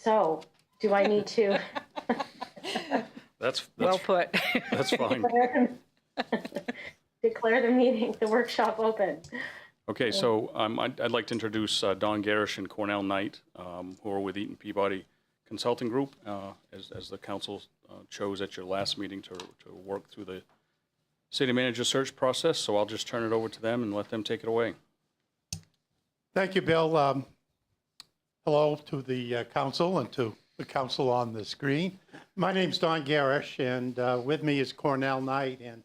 So, do I need to That's Well put. that's fine. declare the meeting, the workshop open? Okay, so I'd like to introduce Don Garish and Cornell Knight, who are with Eaton Peabody Consulting Group, as the council chose at your last meeting to work through the city manager search process. So I'll just turn it over to them and let them take it away. Thank you, Bill. Hello to the council and to the council on the screen. My name's Don Garish, and with me is Cornell Knight. And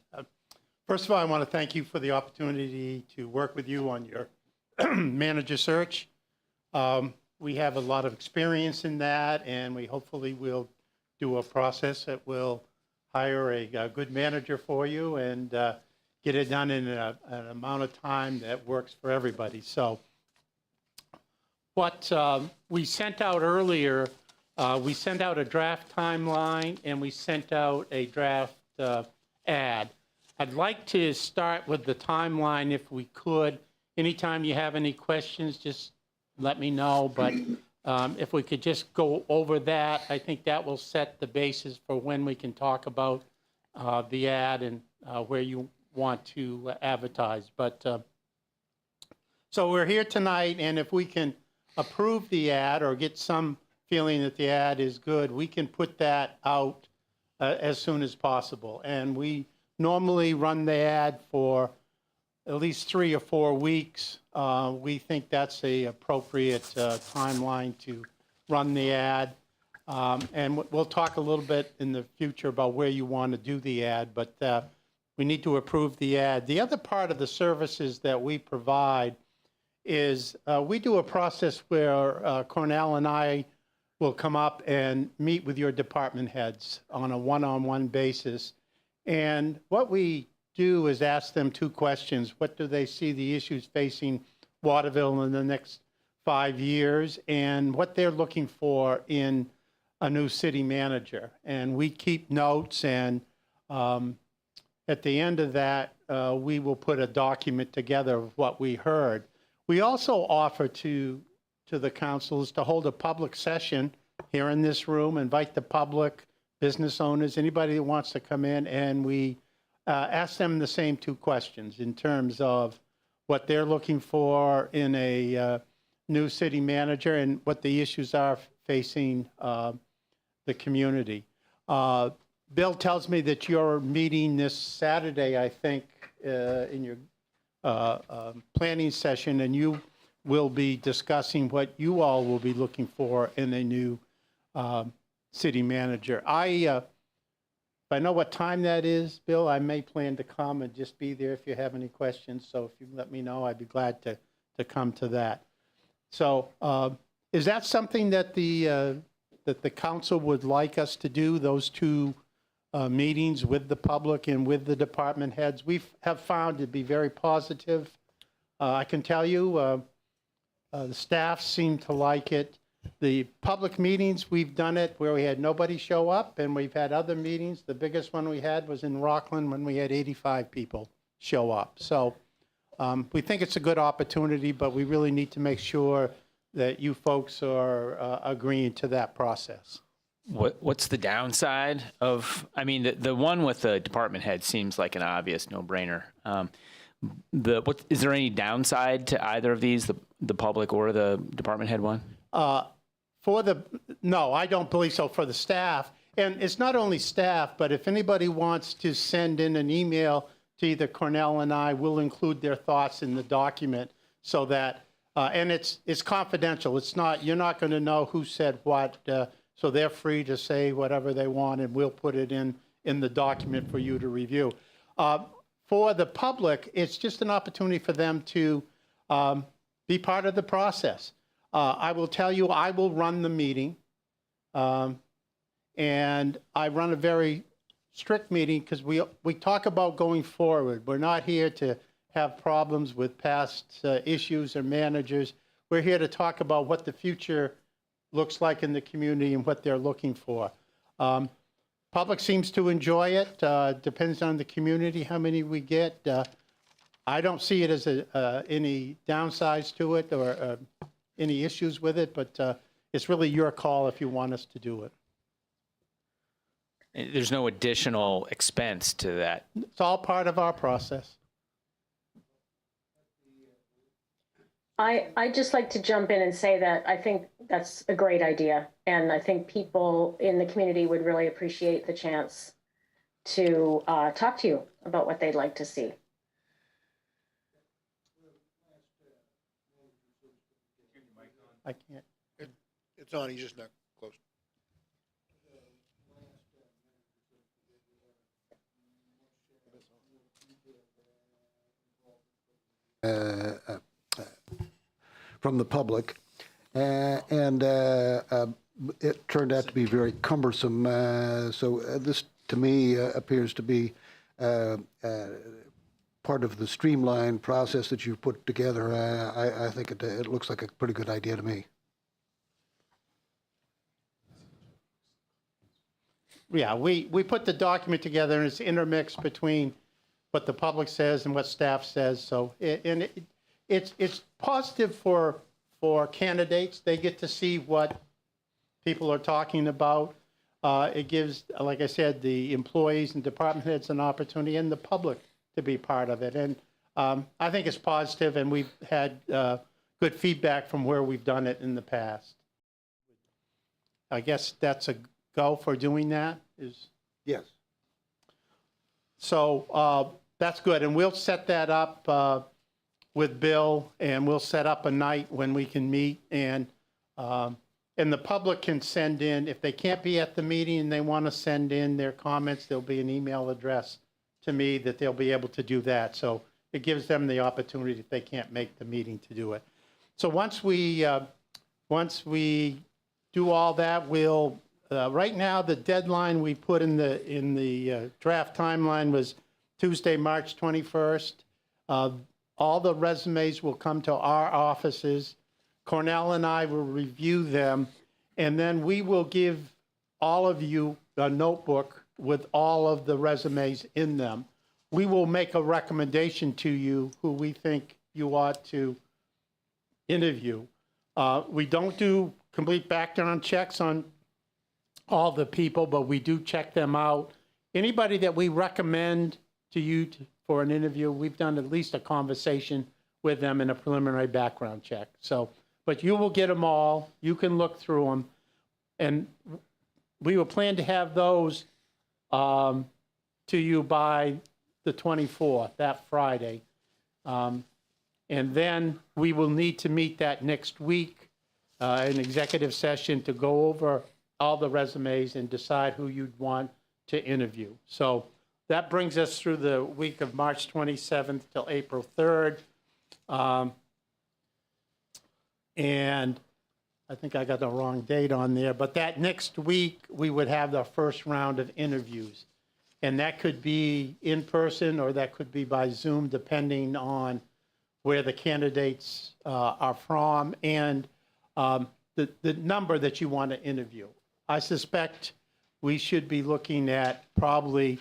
first of all, I want to thank you for the opportunity to work with you on your manager search. We have a lot of experience in that, and we hopefully will do a process that will hire a good manager for you and get it done in an amount of time that works for everybody. So what we sent out earlier, we sent out a draft timeline and we sent out a draft ad. I'd like to start with the timeline if we could. Anytime you have any questions, just let me know. But if we could just go over that, I think that will set the basis for when we can talk about the ad and where you want to advertise. But so we're here tonight, and if we can approve the ad or get some feeling that the ad is good, we can put that out as soon as possible. And we normally run the ad for at least 3 or 4 weeks. We think that's the appropriate timeline to run the ad. And we'll talk a little bit in the future about where you want to do the ad, but we need to approve the ad. The other part of the services that we provide is we do a process where Cornell and I will come up and meet with your department heads on a one-on-one basis. And what we do is ask them 2 questions. What do they see the issues facing Waterville in the next 5 years, and what they're looking for in a new city manager? And we keep notes, and at the end of that, we will put a document together of what we heard. We also offer to the councils to hold a public session here in this room, invite the public, business owners, anybody that wants to come in, and we ask them the same 2 questions in terms of what they're looking for in a new city manager and what the issues are facing the community. Bill tells me that you're meeting this Saturday, I think, in your planning session, and you will be discussing what you all will be looking for in a new city manager. If I know what time that is, Bill, I may plan to come and just be there if you have any questions. So if you let me know, I'd be glad to come to that. So is that something that the council would like us to do, those 2 meetings with the public and with the department heads? We have found it to be very positive. I can tell you the staff seem to like it. The public meetings, we've done it where we had nobody show up, and we've had other meetings. The biggest one we had was in Rockland when we had 85 people show up. So we think it's a good opportunity, but we really need to make sure that you folks are agreeing to that process. What's the downside of, I mean, the one with the department head seems like an obvious no-brainer. Is there any downside to either of these, the public or the department head one? No, I don't believe so for the staff. And it's not only staff, but if anybody wants to send in an email to either Cornell and I, we'll include their thoughts in the document so that, and it's confidential. It's not, you're not going to know who said what, so they're free to say whatever they want, and we'll put it in the document for you to review. For the public, it's just an opportunity for them to be part of the process. I will tell you, I will run the meeting, and I run a very strict meeting because we talk about going forward. We're not here to have problems with past issues or managers. We're here to talk about what the future looks like in the community and what they're looking for. Public seems to enjoy it. Depends on the community how many we get. I don't see it as any downsides to it or any issues with it, but it's really your call if you want us to do it. There's no additional expense to that. It's all part of our process. I'd just like to jump in and say that I think that's a great idea. And I think people in the community would really appreciate the chance to talk to you about what they'd like to see. I can't. It's on, he's just not close. From the public, and it turned out to be very cumbersome. So this, to me, appears to be part of the streamlined process that you've put together. I think it looks like a pretty good idea to me. Yeah, we put the document together, and it's intermixed between what the public says and what staff says. So, it's positive for candidates. They get to see what people are talking about. It gives, like I said, the employees and department heads an opportunity, and the public to be part of it. And I think it's positive, and we've had good feedback from where we've done it in the past. I guess that's a go for doing that. Yes. So that's good, and we'll set that up with Bill, and we'll set up a night when we can meet, and the public can send in, if they can't be at the meeting and they want to send in their comments, there'll be an email address to me that they'll be able to do that. So it gives them the opportunity, if they can't make the meeting, to do it. So once we do all that, we'll right now the deadline we put in the draft timeline was Tuesday, March 21st. All the resumes will come to our offices. Cornell and I will review them, and then we will give all of you a notebook with all of the resumes in them. We will make a recommendation to you who we think you ought to interview. We don't do complete background checks on all the people, but we do check them out. Anybody that we recommend to you for an interview, we've done at least a conversation with them in a preliminary background check. So, but you will get them all. You can look through them. And we will plan to have those to you by the 24th, that Friday. And then we will need to meet that next week, an executive session to go over all the resumes and decide who you'd want to interview. So that brings us through the week of March 27th till April 3rd. And I think I got the wrong date on there, but that next week we would have the first round of interviews. And that could be in person or that could be by Zoom, depending on where the candidates are from and the number that you want to interview. I suspect we should be looking at probably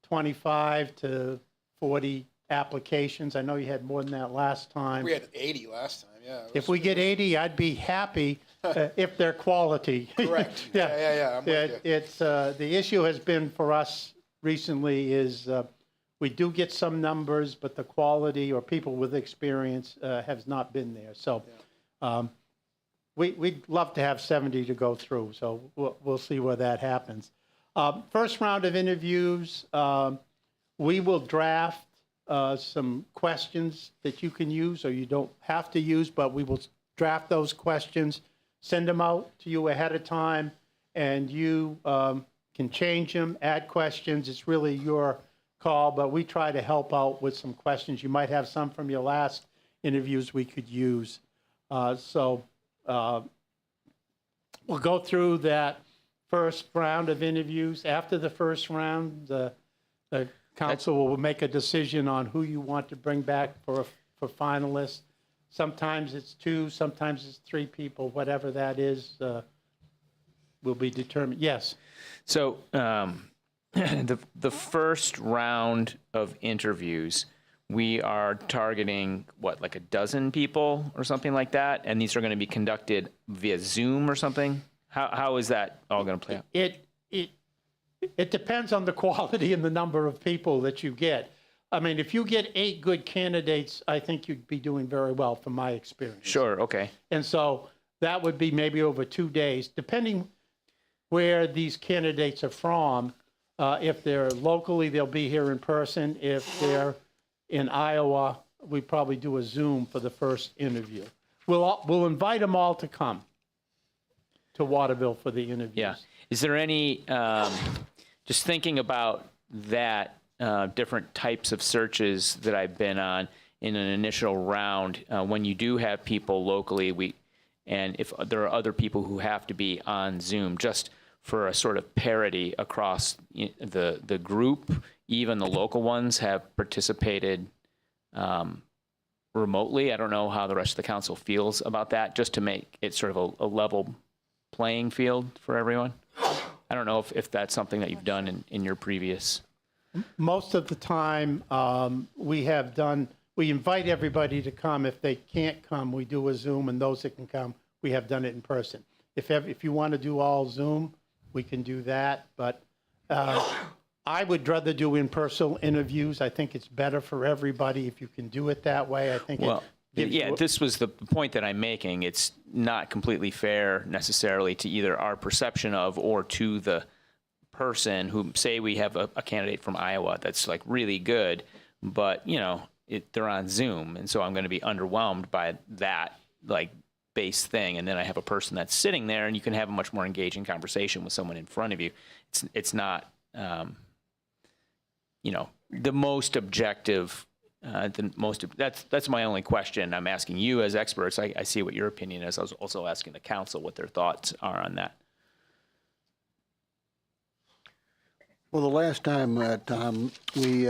25 to 40 applications. I know you had more than that last time. We had 80 last time, yeah. If we get 80, I'd be happy if they're quality. Correct. Yeah. I'm with you. It's the issue has been for us recently is we do get some numbers, but the quality or people with experience has not been there. So we'd love to have 70 to go through. So we'll see where that happens. First round of interviews, we will draft some questions that you can use or you don't have to use, but we will draft those questions, send them out to you ahead of time, and you can change them, add questions. It's really your call, but we try to help out with some questions. You might have some from your last interviews we could use. So we'll go through that first round of interviews. After the first round, the council will make a decision on who you want to bring back for finalists. Sometimes it's 2, sometimes it's 3 people, whatever that is will be determined. Yes. So the first round of interviews, we are targeting, what, like a dozen people or something like that? And these are going to be conducted via Zoom or something? How is that all going to play out? It depends on the quality and the number of people that you get. I mean, if you get 8 good candidates, I think you'd be doing very well from my experience. Sure, okay. And so that would be maybe over 2 days, depending where these candidates are from. If they're locally, they'll be here in person. If they're in Iowa, we probably do a Zoom for the first interview. We'll invite them all to come to Waterville for the interviews. Yeah. Is there any, just thinking about that, different types of searches that I've been on in an initial round, when you do have people locally, and if there are other people who have to be on Zoom, just for a sort of parity across the group, even the local ones have participated remotely. I don't know how the rest of the council feels about that, just to make it sort of a level playing field for everyone. I don't know if that's something that you've done in your previous. Most of the time, we invite everybody to come. If they can't come, we do a Zoom, and those that can come, we have done it in person. If you want to do all Zoom, we can do that, but I would rather do in-person interviews. I think it's better for everybody if you can do it that way. I think this was the point that I'm making. It's not completely fair necessarily to either our perception of or to the person who, say we have a candidate from Iowa that's like really good, but they're on Zoom, and so I'm going to be underwhelmed by that like base thing, and then I have a person that's sitting there, and you can have a much more engaging conversation with someone in front of you. It's not the most objective. That's my only question. I'm asking you as experts. I see what your opinion is. I was also asking the council what their thoughts are on that. Well, the last time, Tom, we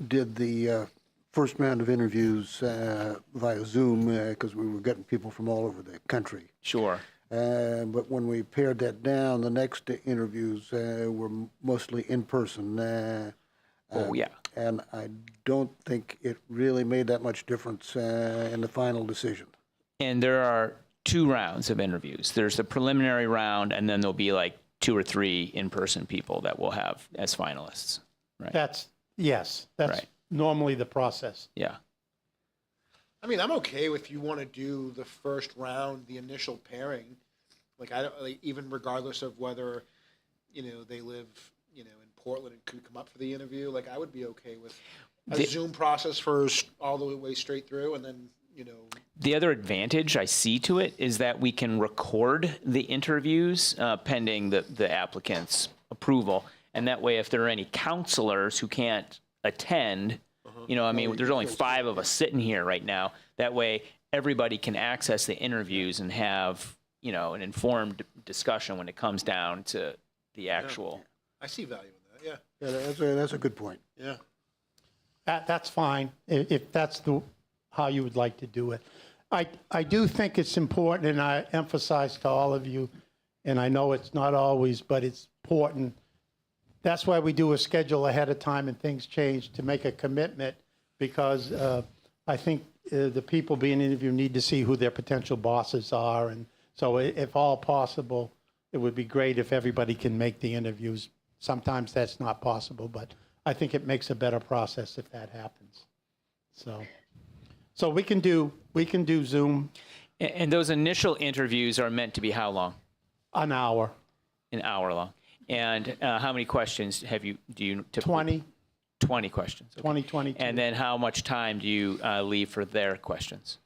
did the first round of interviews via Zoom because we were getting people from all over the country. Sure. But when we pared that down, the next interviews were mostly in person. Yeah. And I don't think it really made that much difference in the final decision. And there are 2 rounds of interviews. There's the preliminary round, and then there'll be like 2 or 3 in-person people that we'll have as finalists. Right. That's right. Normally the process. Yeah. I mean, I'm okay if you want to do the first round, the initial pairing. Like, I don't, like, even regardless of whether, they live, in Portland and could come up for the interview. Like, I would be okay with a Zoom process first, all the way straight through, and then, The other advantage I see to it is that we can record the interviews pending the applicant's approval. And that way, if there are any counselors who can't attend, there's only 5 of us sitting here right now. That way, everybody can access the interviews and have, an informed discussion when it comes down to the actual. I see value in that, yeah. Yeah, that's a good point. Yeah. That's fine, if that's how you would like to do it. I do think it's important, and I emphasize to all of you, and I know it's not always, but it's important. That's why we do a schedule ahead of time and things change, to make a commitment, because I think the people being interviewed need to see who their potential bosses are. And so if all possible, it would be great if everybody can make the interviews. Sometimes that's not possible, but I think it makes a better process if that happens. So we can do Zoom. And those initial interviews are meant to be how long? An hour. An hour long. And how many questions do you typically? 20. 20 questions. Okay. 20, 22. And then how much time do you leave for their questions?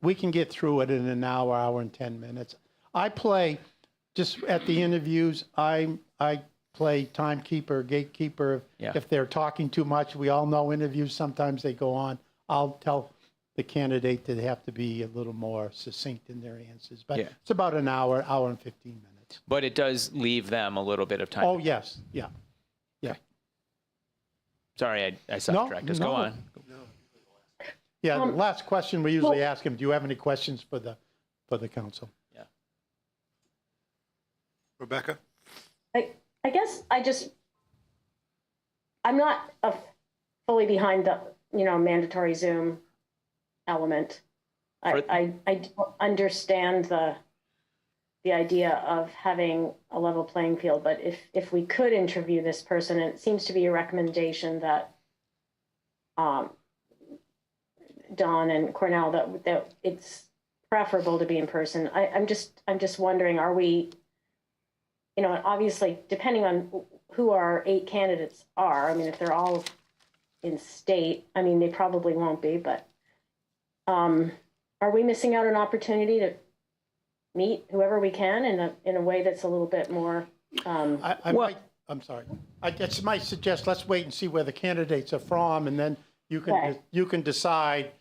We can get through it in an hour and 10 minutes. I play, just at the interviews, I play timekeeper, gatekeeper. Yeah. If they're talking too much, we all know interviews, sometimes they go on. I'll tell the candidate that they have to be a little more succinct in their answers. But it's about an hour and 15 minutes. But it does leave them a little bit of time. Oh, yes. Yeah. Yeah. Sorry, I sidetracked us. Go on. Yeah, the last question we usually ask him, do you have any questions for the council? Yeah. Rebecca? I guess I'm not fully behind mandatory Zoom element. I don't understand the idea of having a level playing field, but if we could interview this person, and it seems to be a recommendation that Don and Cornell, that it's preferable to be in person. I'm just wondering, are we, obviously depending on who our 8 candidates are, I mean, if they're all in state, I mean, they probably won't be, but are we missing out on an opportunity to meet whoever we can in a way that's a little bit more, I'm sorry. I just might suggest, let's wait and see where the candidates are from, and then you can decide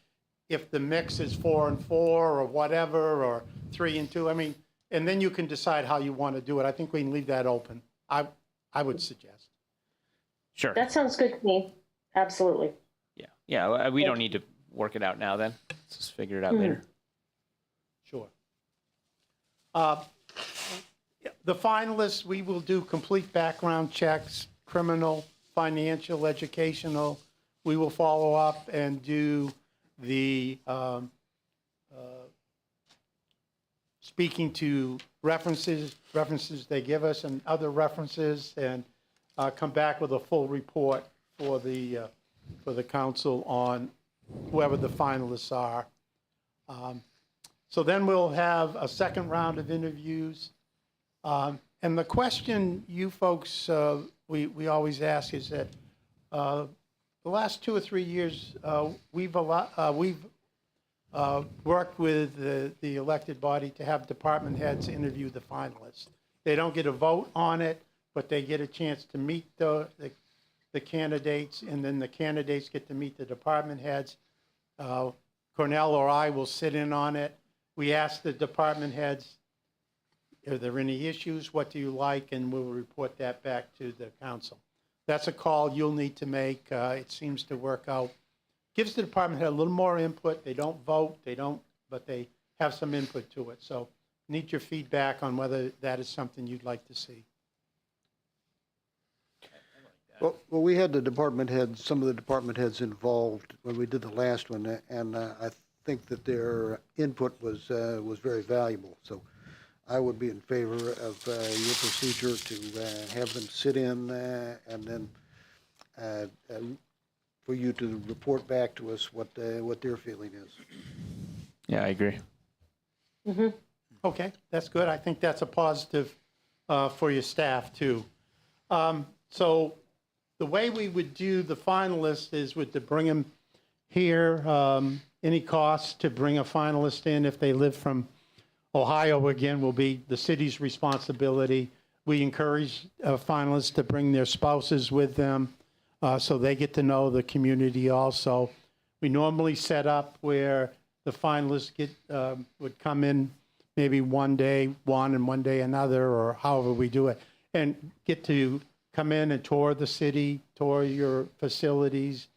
if the mix is 4 and 4 or whatever, or 3 and 2. I mean, and then you can decide how you want to do it. I think we can leave that open. I would suggest. Sure. that sounds good to me. Absolutely. Yeah. Yeah. We don't need to work it out now then. Let's just figure it out later. Sure. The finalists, we will do complete background checks, criminal, financial, educational. We will follow up and do the speaking to references they give us and other references, and come back with a full report for the council on whoever the finalists are. So then we'll have a second round of interviews. And the question you folks, we always ask is that the last 2 or 3 years, we've worked with the elected body to have department heads interview the finalists. They don't get a vote on it, but they get a chance to meet the candidates, and then the candidates get to meet the department heads. Cornell or I will sit in on it. We ask the department heads, are there any issues? What do you like? And we'll report that back to the council. That's a call you'll need to make. It seems to work out. Gives the department head a little more input. They don't vote, but they have some input to it. So need your feedback on whether that is something you'd like to see. Well, we had the department heads, some of the department heads involved when we did the last one, and I think that their input was very valuable. So I would be in favor of your procedure to have them sit in and then for you to report back to us what their feeling is. Yeah, I agree. Okay, that's good. I think that's a positive for your staff too. So the way we would do the finalists is to bring them here. Any costs to bring a finalist in if they live from Ohio, again, will be the city's responsibility. We encourage finalists to bring their spouses with them so they get to know the community also. We normally set up where the finalists would come in maybe one day one and one day another, or however we do it, and get to come in and tour the city, tour your facilities,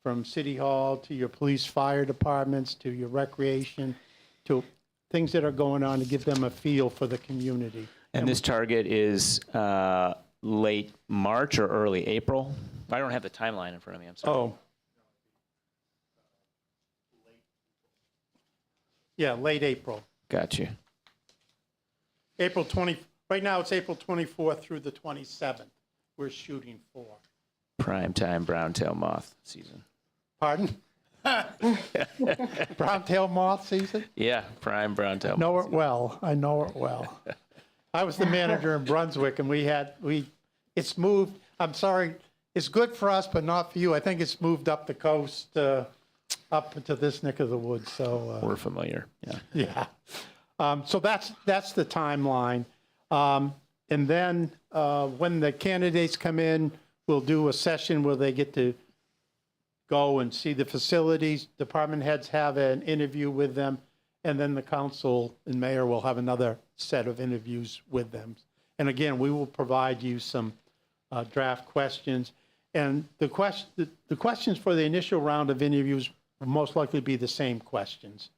from City Hall to your police fire departments to your recreation, to things that are going on, to give them a feel for the community. And this target is late March or early April? I don't have the timeline in front of me, I'm sorry. Oh. Yeah, late April. Got you. April 20, right now it's April 24th through the 27th we're shooting for. Prime time brown-tail moth season. Pardon? Brown-tail moth season? Yeah, prime brown-tail moth Know it season. well. I know it well. I was the manager in Brunswick, and it's moved. I'm sorry, it's good for us, but not for you. I think it's moved up the coast, up to this neck of the woods. So We're familiar, yeah. yeah. So that's the timeline. And then when the candidates come in, we'll do a session where they get to go and see the facilities. Department heads have an interview with them, and then the council and mayor will have another set of interviews with them. And again, we will provide you some draft questions. And the questions for the initial round of interviews will most likely be the same questions.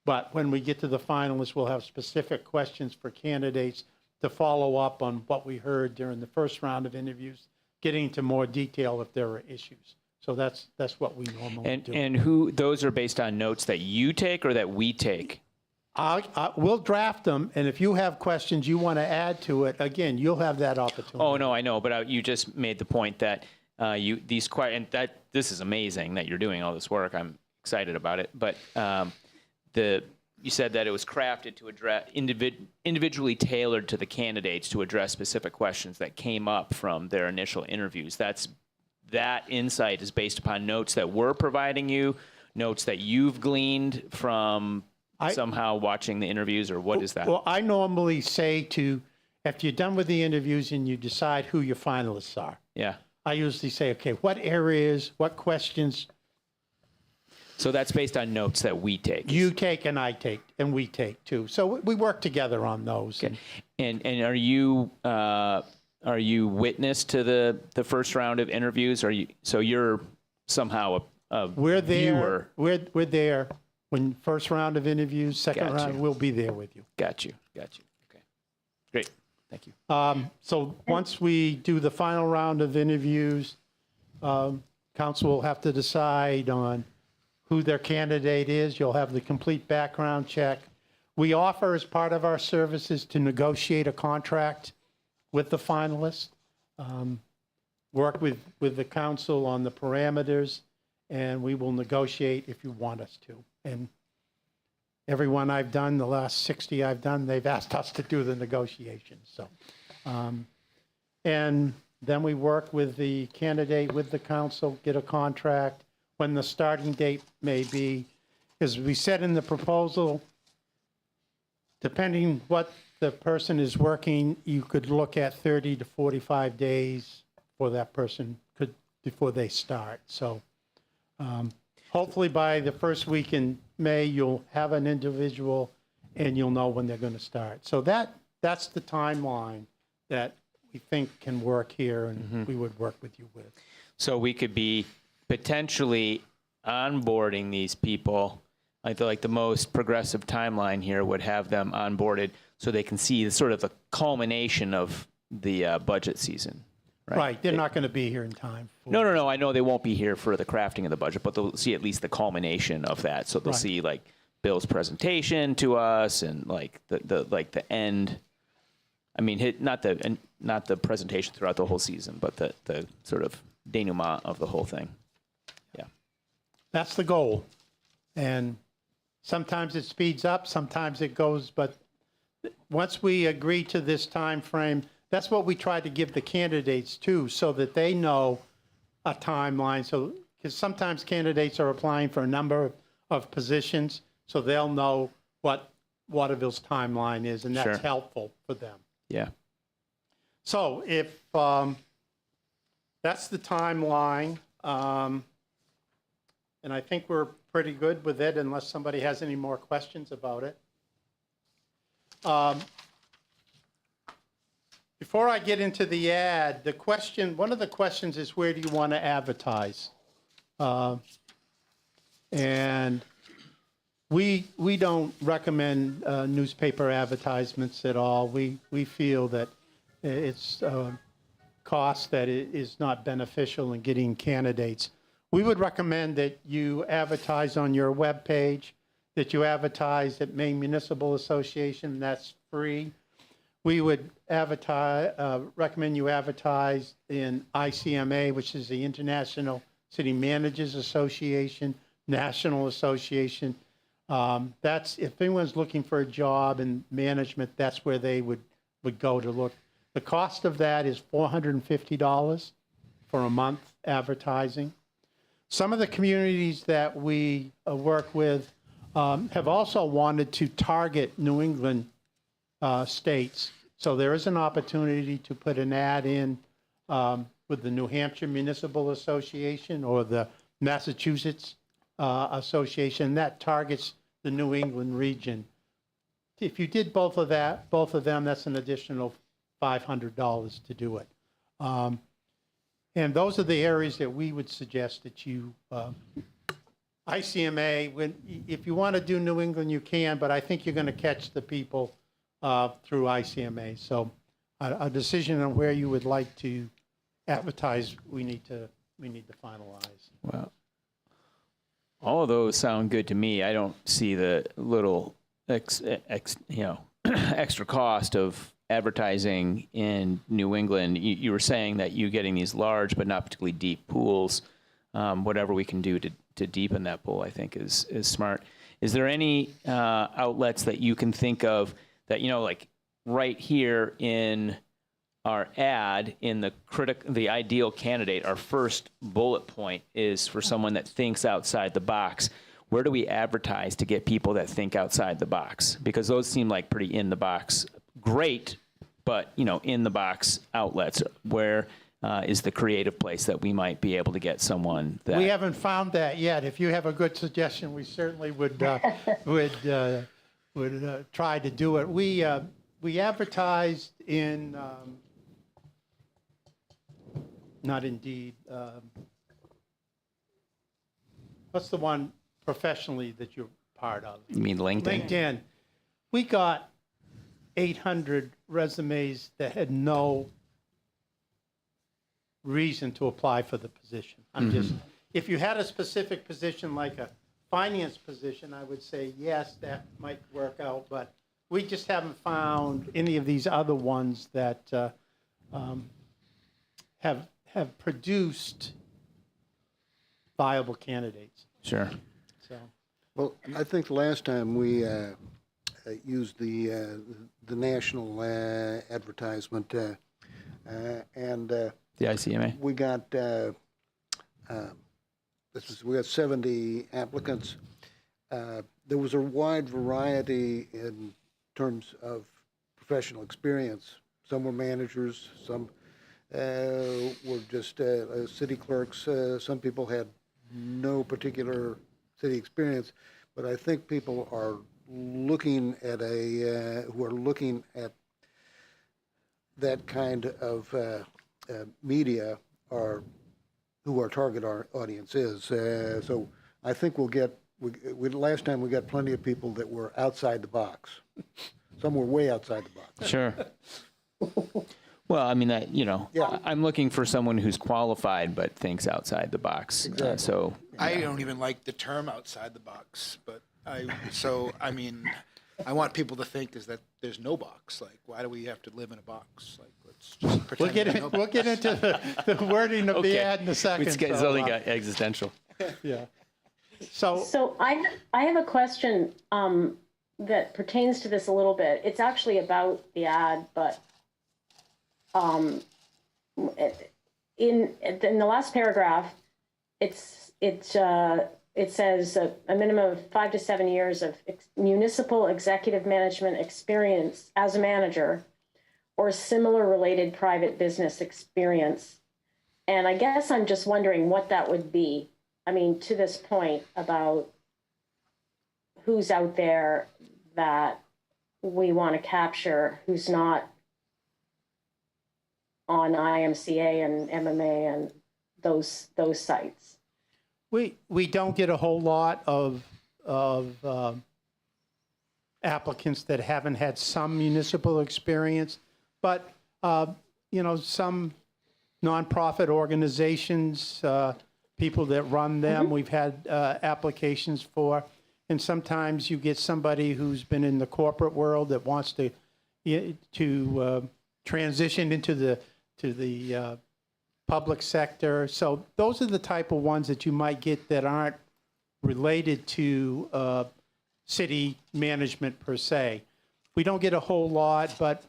But when we get to the finalists, we'll have specific questions for candidates to follow up on what we heard during the first round of interviews, getting into more detail if there are issues. So that's what we normally do. And who, those are based on notes that you take or that we take? We'll draft them, and if you have questions you want to add to it, again, you'll have that opportunity. Oh, no, I know, but you just made the point that this is amazing that you're doing all this work. I'm excited about it. But you said that it was crafted to address individually tailored to the candidates to address specific questions that came up from their initial interviews. That insight is based upon notes that we're providing you, notes that you've gleaned from somehow watching the interviews, or what is that? Well, I normally say after you're done with the interviews and you decide who your finalists are, Yeah. I usually say, okay, what areas, what questions So that's based on notes that we take. you take and I take and we take too. So we work together on those. Okay. And are you witness to the first round of interviews? So you're somehow a We're there. viewer? We're there. When first round of interviews, second Gotcha. round, we'll be there with you. Got you. Okay. Great. Thank you. So once we do the final round of interviews, council will have to decide on who their candidate is. You'll have the complete background check. We offer as part of our services to negotiate a contract with the finalist, work with the council on the parameters, and we will negotiate if you want us to. And everyone I've done, the last 60 I've done, they've asked us to do the negotiations. So, and then we work with the candidate, with the council, get a contract, when the starting date may be. As we said in the proposal, depending what the person is working, you could look at 30 to 45 days for that person before they start. So hopefully by the first week in May, you'll have an individual and you'll know when they're going to start. So that's the timeline that we think can work here and we would work with you with. So we could be potentially onboarding these people. I feel like the most progressive timeline here would have them onboarded so they can see sort of the culmination of the budget season. Right. They're not going to be here in time. No. I know they won't be here for the crafting of the budget, but they'll see at least the culmination of that. So they'll Right. see like Bill's presentation to us and like the end. I mean, not the presentation throughout the whole season, but the sort of denouement of the whole thing. Yeah. That's the goal. And sometimes it speeds up, sometimes it goes, but once we agree to this time frame, that's what we try to give the candidates too, so that they know a timeline. So, because sometimes candidates are applying for a number of positions, so they'll know what Waterville's timeline is, and that's Sure. helpful for them. Yeah. So if that's the timeline, and I think we're pretty good with it unless somebody has any more questions about it. Before I get into the ad, one of the questions is, where do you want to advertise? And we don't recommend newspaper advertisements at all. We feel that it's a cost that is not beneficial in getting candidates. We would recommend that you advertise on your webpage, that you advertise at Maine Municipal Association. That's free. We would recommend you advertise in ICMA, which is the International City Managers Association, National Association. That's, if anyone's looking for a job in management, that's where they would go to look. The cost of that is $450 for a month advertising. Some of the communities that we work with have also wanted to target New England states. So there is an opportunity to put an ad in with the New Hampshire Municipal Association or the Massachusetts Association. That targets the New England region. If you did both of them, that's an additional $500 to do it. And those are the areas that we would suggest that you, ICMA, if you want to do New England, you can, but I think you're going to catch the people through ICMA. So a decision on where you would like to advertise, we need to we need to finalize. Well, all of those sound good to me. I don't see the little extra cost of advertising in New England. You were saying that you getting these large but not particularly deep pools, whatever we can do to deepen that pool, I think is smart. Is there any outlets that you can think of that, like right here in our ad in the ideal candidate, our first bullet point is for someone that thinks outside the box. Where do we advertise to get people that think outside the box? Because those seem like pretty in the box, great, but in the box outlets. Where is the creative place that we might be able to get someone that We haven't found that yet. If you have a good suggestion, we certainly would try to do it. We advertised in not Indeed. What's the one professionally that you're part of? You mean LinkedIn? LinkedIn. We got 800 resumes that had no reason to apply for the position. If you had a specific position like a finance position, I would say yes, that might work out. But we just haven't found any of these other ones that have produced viable candidates. Sure. So Well, I think the last time we used the national advertisement, and The ICMA? we got we got 70 applicants. There was a wide variety in terms of professional experience. Some were managers, some were just city clerks. Some people had no particular city experience, but I think people are looking at who are looking at that kind of media are who our target audience is. So I think we'll get. Last time we got plenty of people that were outside the box. Some were way outside the box. Sure. Well, I mean, Yeah. I'm looking for someone who's qualified but thinks outside the box. Exactly. So I don't even like the term outside the box, but I want people to think is that there's no box. Like, why do we have to live in a box? Like, let's just pretend there's no box. We'll get into the wording of the ad in a second. It's only got existential. Yeah. So So I have a question that pertains to this a little bit. It's actually about the ad, but in the last paragraph, it says a minimum of 5 to 7 years of municipal executive management experience as a manager or similar related private business experience. And I guess I'm just wondering what that would be. I mean, to this point about who's out there that we want to capture, who's not on IMCA and MMA and those sites. we don't get a whole lot of applicants that haven't had some municipal experience, but some nonprofit organizations, people that run them, we've had applications for, and sometimes you get somebody who's been in the corporate world that wants to transition into the public sector. So those are the type of ones that you might get that aren't related to city management per se. We don't get a whole lot, but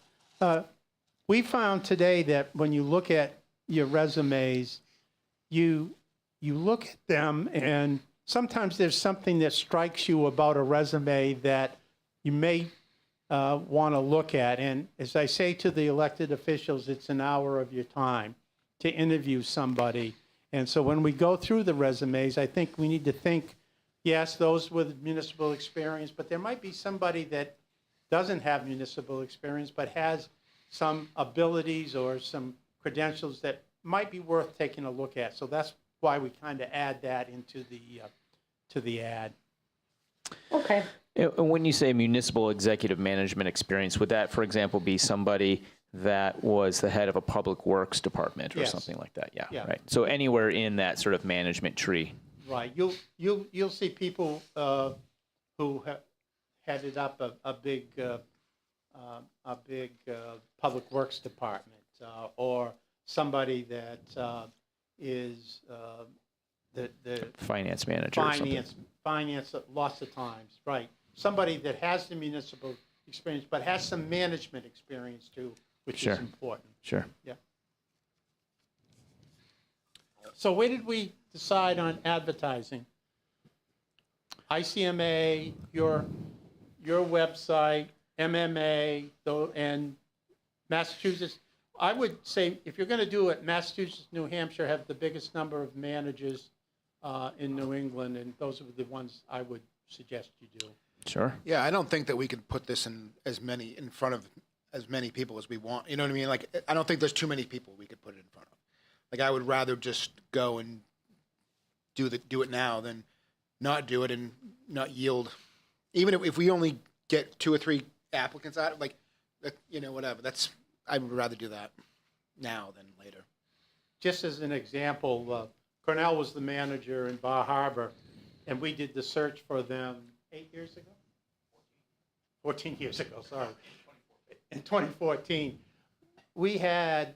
we found today that when you look at your resumes, you look at them and sometimes there's something that strikes you about a resume that you may want to look at. And as I say to the elected officials, it's an hour of your time to interview somebody. And so when we go through the resumes, I think we need to think, yes, those with municipal experience, but there might be somebody that doesn't have municipal experience but has some abilities or some credentials that might be worth taking a look at. So that's why we kind of add that into the ad. Okay. When you say municipal executive management experience, would that, for example, be somebody that was the head of a public works department or Yes. something like that. Yeah, Yeah. right. So anywhere in that sort of management tree. Right. You'll see people who have headed up a big public works department, or somebody that is the Finance manager or something. finance lots of times, right? Somebody that has the municipal experience, but has some management experience too, which Sure. is important. Sure. Yeah. So where did we decide on advertising? ICMA, your website, MMA, and Massachusetts. I would say if you're going to do it, Massachusetts, New Hampshire have the biggest number of managers in New England, and those are the ones I would suggest you do. Sure. Yeah, I don't think that we can put this in front of as many people as we want. You know what I mean? Like, I don't think there's too many people we could put it in front of. Like, I would rather just go and do it now than not do it and not yield. Even if we only get 2 or 3 applicants out, like, whatever. I would rather do that now than later. Just as an example, Cornell was the manager in Bar Harbor, and we did the search for them 8 years ago? 14 years ago, sorry. In 2014. We had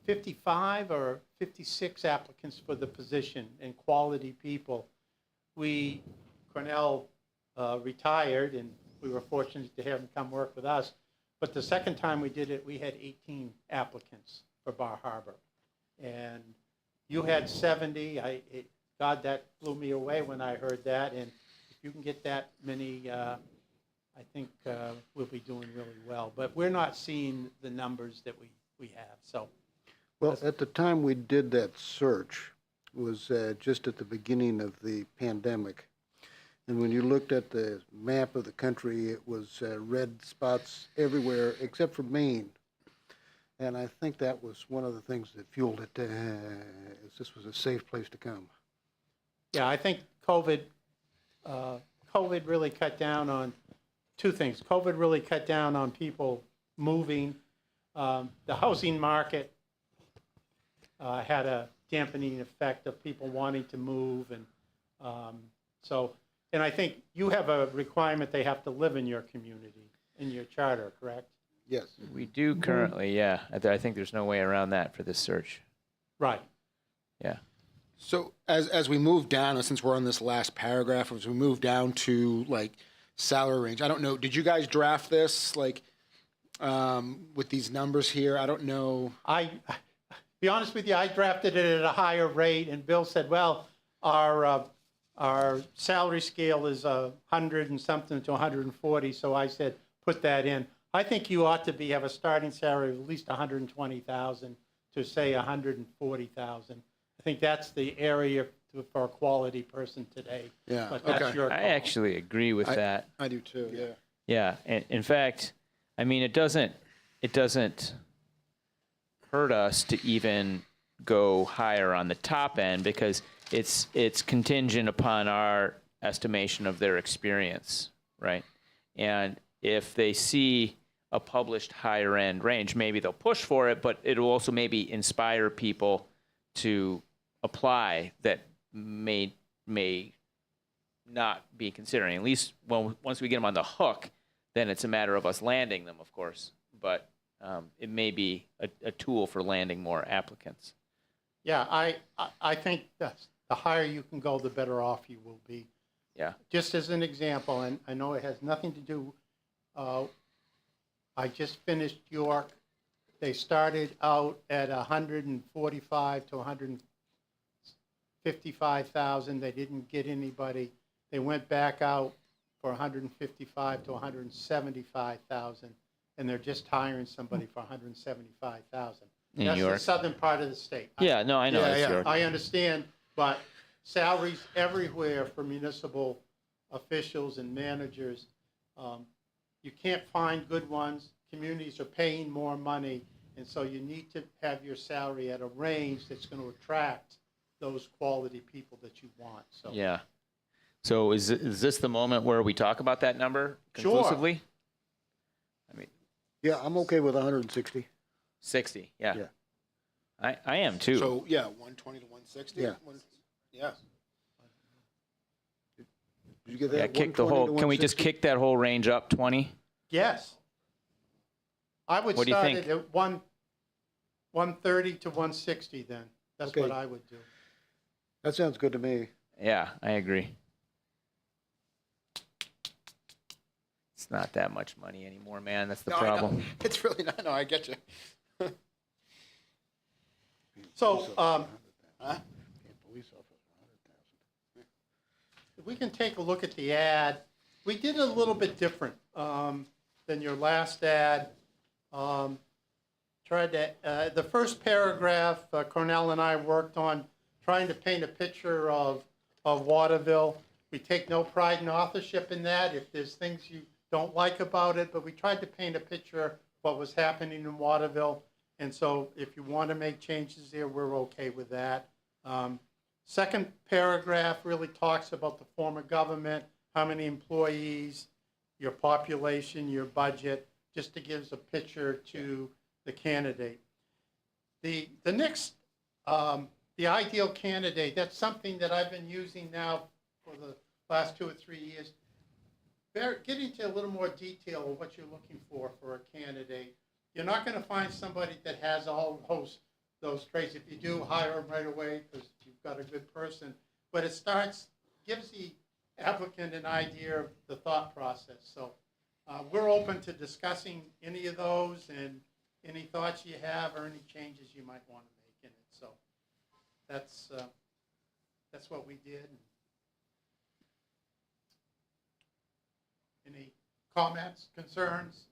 55 or 56 applicants for the position and quality people. Cornell retired, and we were fortunate to have him come work with us. But the second time we did it, we had 18 applicants for Bar Harbor. And you had 70. God, that blew me away when I heard that. And if you can get that many, I think we'll be doing really well. But we're not seeing the numbers that we have. So, Well, at the time we did that search was just at the beginning of the pandemic. And when you looked at the map of the country, it was red spots everywhere except for Maine. And I think that was one of the things that fueled it. This was a safe place to come. yeah, I think COVID really cut down on 2 things. COVID really cut down on people moving. The housing market had a dampening effect of people wanting to move. And and I think you have a requirement they have to live in your community, in your charter, correct? Yes. We do currently, yeah. I think there's no way around that for this search. Right. Yeah. So as we move down, since we're on this last paragraph, as we move down to like salary range, I don't know, did you guys draft this like with these numbers here? I don't know. Be honest with you, I drafted it at a higher rate, and Bill said, well, our salary scale is 100 and something to 140, so I said, put that in. I think you ought to have a starting salary of at least 120,000 to say 140,000. I think that's the area for a quality person today. Yeah, But that's okay. your call. I actually agree with that. I do too, yeah. Yeah. And in fact, I mean, it doesn't hurt us to even go higher on the top end because it's contingent upon our estimation of their experience, right? And if they see a published higher end range, maybe they'll push for it, but it'll also maybe inspire people to apply that may not be considering. At least once we get them on the hook, then it's a matter of us landing them, of course. But it may be a tool for landing more applicants. Yeah, I think the higher you can go, the better off you will be. Yeah. Just as an example, and I know it has nothing to do, I just finished York. They started out at 145 to 155,000. They didn't get anybody. They went back out for 155 to 175,000, and they're just hiring somebody for 175,000. In That's York? the southern part of the state. Yeah, no, I know. Yeah, it's yeah. York. I understand, but salaries everywhere for municipal officials and managers, you can't find good ones. Communities are paying more money, and so you need to have your salary at a range that's going to attract those quality people that you want. So Yeah. So is this the moment where we talk about that number Sure. conclusively? I mean, Yeah, I'm okay with 160. 60, yeah. Yeah. I am too. So, yeah, 120 to 160? Yeah. Yeah. Did you get that? Yeah, kick the 120 to whole, can we just 160? kick that whole range up 20? Yes. I would What do you start think? it at 130 to 160 then. That's Okay. what I would do. That sounds good to me. Yeah, I agree. It's not that much money anymore, man. That's the No, I know. problem. It's really not. No, I get you. So, Huh? Police officer, 100,000. if we can take a look at the ad, we did it a little bit different than your last ad. Tried to, the first paragraph, Cornell and I worked on trying to paint a picture of Waterville. We take no pride in authorship in that, if there's things you don't like about it, but we tried to paint a picture of what was happening in Waterville. And so if you want to make changes there, we're okay with that. Second paragraph really talks about the form of government, how many employees, your population, your budget, just to give us a picture to the candidate. The next, the ideal candidate, that's something that I've been using now for the last 2 or 3 years. Get into a little more detail of what you're looking for a candidate. You're not going to find somebody that has all those traits. If you do, hire them right away because you've got a good person. But it gives the applicant an idea of the thought process. So we're open to discussing any of those and any thoughts you have or any changes you might want to make in it. So that's what we did. Any comments, concerns?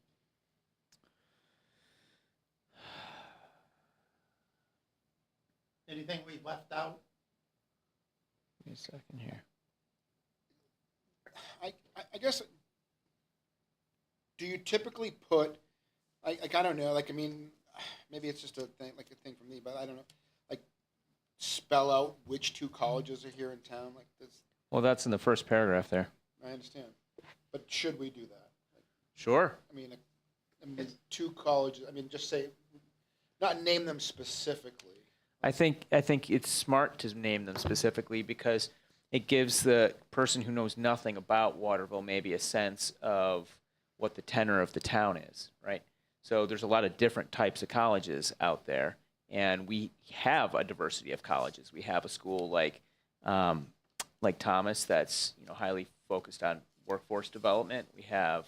Anything we left out? Give me a second here. I guess, do you typically put, I don't know, like, I mean, maybe it's just a thing for me, but I don't know, like, spell out which 2 colleges are here in town, like this? Well, that's in the first paragraph there. I understand. But should we do that? Sure. I mean, 2 colleges, I mean, just say, not name them specifically. I think it's smart to name them specifically because it gives the person who knows nothing about Waterville maybe a sense of what the tenor of the town is, right? So there's a lot of different types of colleges out there, and we have a diversity of colleges. We have a school like Thomas that's highly focused on workforce development. We have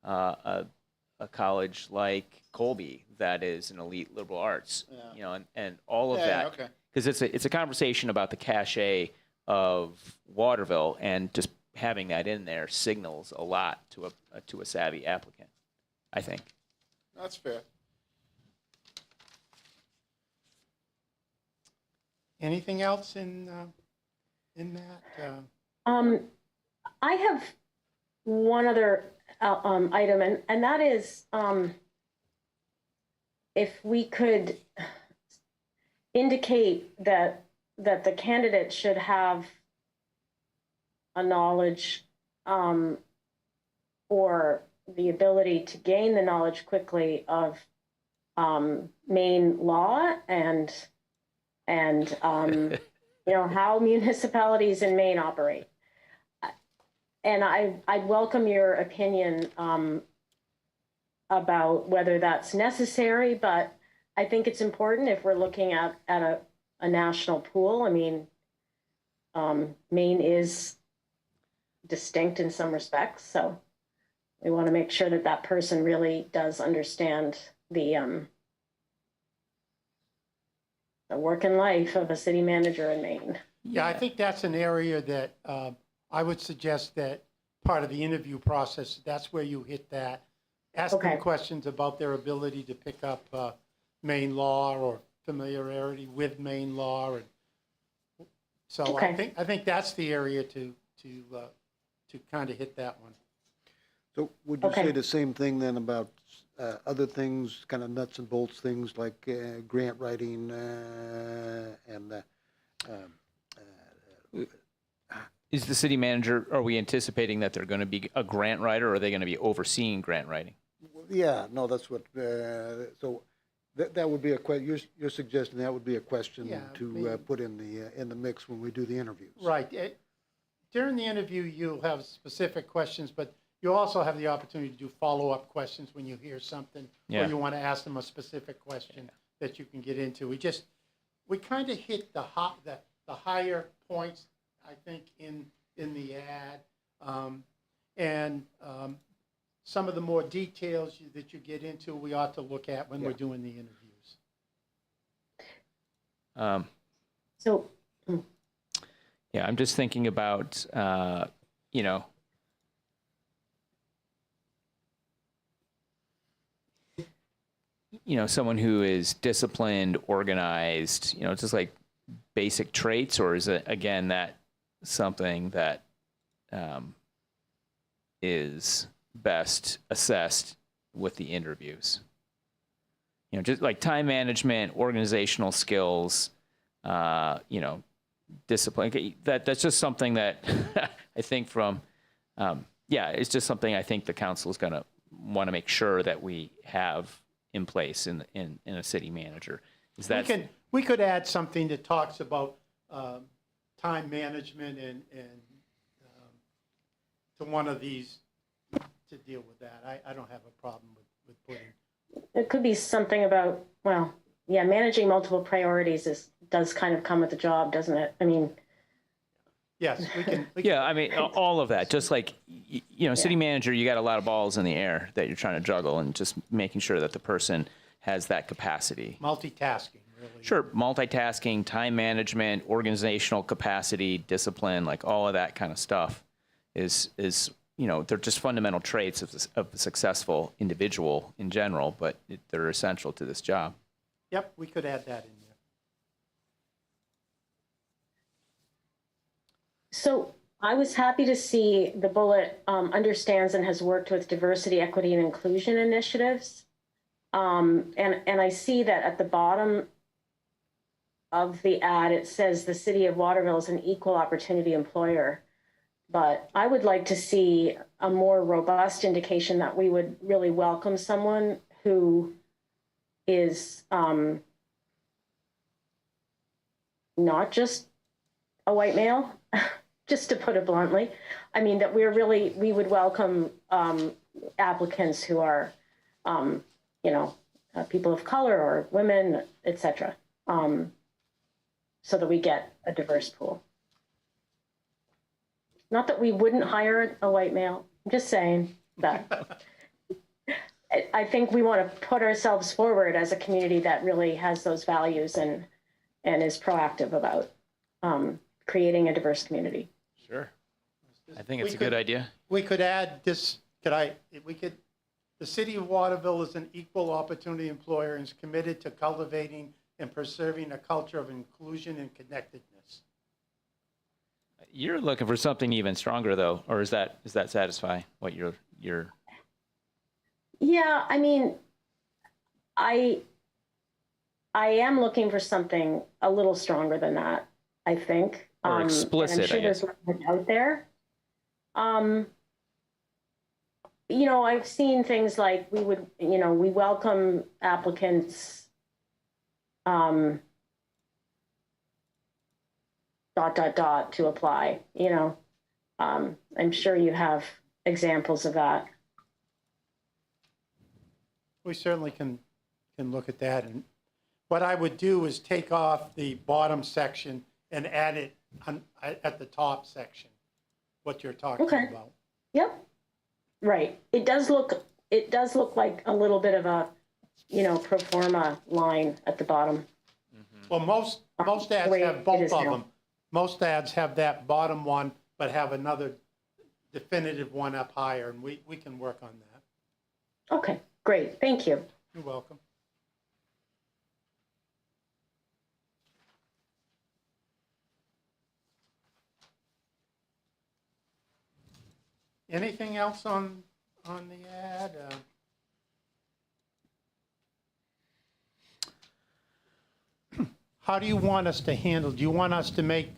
a college like Colby that is an elite liberal arts, and all of that. Okay. Because it's a conversation about the cachet of Waterville, and just having that in there signals a lot to a savvy applicant, I think. That's fair. Anything else in that? I have one other item, and that is if we could indicate that the candidate should have a knowledge or the ability to gain the knowledge quickly of Maine law and how municipalities in Maine operate. And I'd welcome your opinion about whether that's necessary, but I think it's important if we're looking at a national pool. I mean, Maine is distinct in some respects, so we want to make sure that person really does understand the working life of a city manager in Maine. Yeah, I think that's an area that I would suggest that part of the interview process, that's where you hit that. Ask them questions about their ability to pick up Maine law or familiarity with Maine law. And so I think that's the area to kind of hit that one. So would you say the same thing then about other things, kind of nuts and bolts things like grant writing and Is the city manager, are we anticipating that they're going to be a grant writer, or are they going to be overseeing grant writing? yeah, no, that's what, so that would be a you're suggesting that would be a question Yeah, to put in the mix when we do the interviews. Right. During the interview, you'll have specific questions, but you also have the opportunity to do follow-up questions when you hear something, or Yeah. you want to ask them a specific question that you can get into. We kind of hit the higher points, I think, in the ad. Some of the more details that you get into, we ought to look at when we're doing the interviews. So, Yeah, I'm just thinking about, you know, someone who is disciplined, organized, just like basic traits, or is it, again, that something that is best assessed with the interviews? Just like time management, organizational skills, discipline. Okay, that's just something that I think it's just something I think the council is going to want to make sure that we have in place in a city manager. Is that We could add something that talks about time management and to one of these to deal with that. I don't have a problem with putting. it could be something about, well, yeah, managing multiple priorities does kind of come with the job, doesn't it? I mean, Yes, we can. yeah, I mean, all of that. Just like, city manager, you got a lot of balls in the air that you're trying to juggle, and just making sure that the person has that capacity. Multitasking, really. Sure, multitasking, time management, organizational capacity, discipline, like all of that kind of stuff is they're just fundamental traits of a successful individual in general, but they're essential to this job. Yep, we could add that in there. so I was happy to see the bullet understands and has worked with diversity, equity, and inclusion initiatives. And I see that at the bottom of the ad, it says the city of Waterville is an equal opportunity employer. But I would like to see a more robust indication that we would really welcome someone who is not just a white male, just to put it bluntly. I mean, that we would welcome applicants who are, people of color or women, et cetera, so that we get a diverse pool. Not that we wouldn't hire a white male. I'm just saying that I think we want to put ourselves forward as a community that really has those values and is proactive about creating a diverse community. Sure. I think it's a good idea. We could add this, the city of Waterville is an equal opportunity employer and is committed to cultivating and preserving a culture of inclusion and connectedness. You're looking for something even stronger, though, or does that satisfy what you're? Yeah, I mean, I am looking for something a little stronger than that, I think. Or explicit, and I'm sure I guess. there's one out there. I've seen things like we welcome applicants, ... to apply, I'm sure you have examples of that. We certainly can look at that. And what I would do is take off the bottom section and add it at the top section, what you're talking about. Yep. Right. It does look like a little bit of a, pro forma line at the bottom. Well, most ads have both of them. Most ads have that bottom one, but have another definitive one up higher, and we can work on that. Okay, great. Thank you. You're welcome. Anything else on the ad? How do you want us to handle? Do you want us to make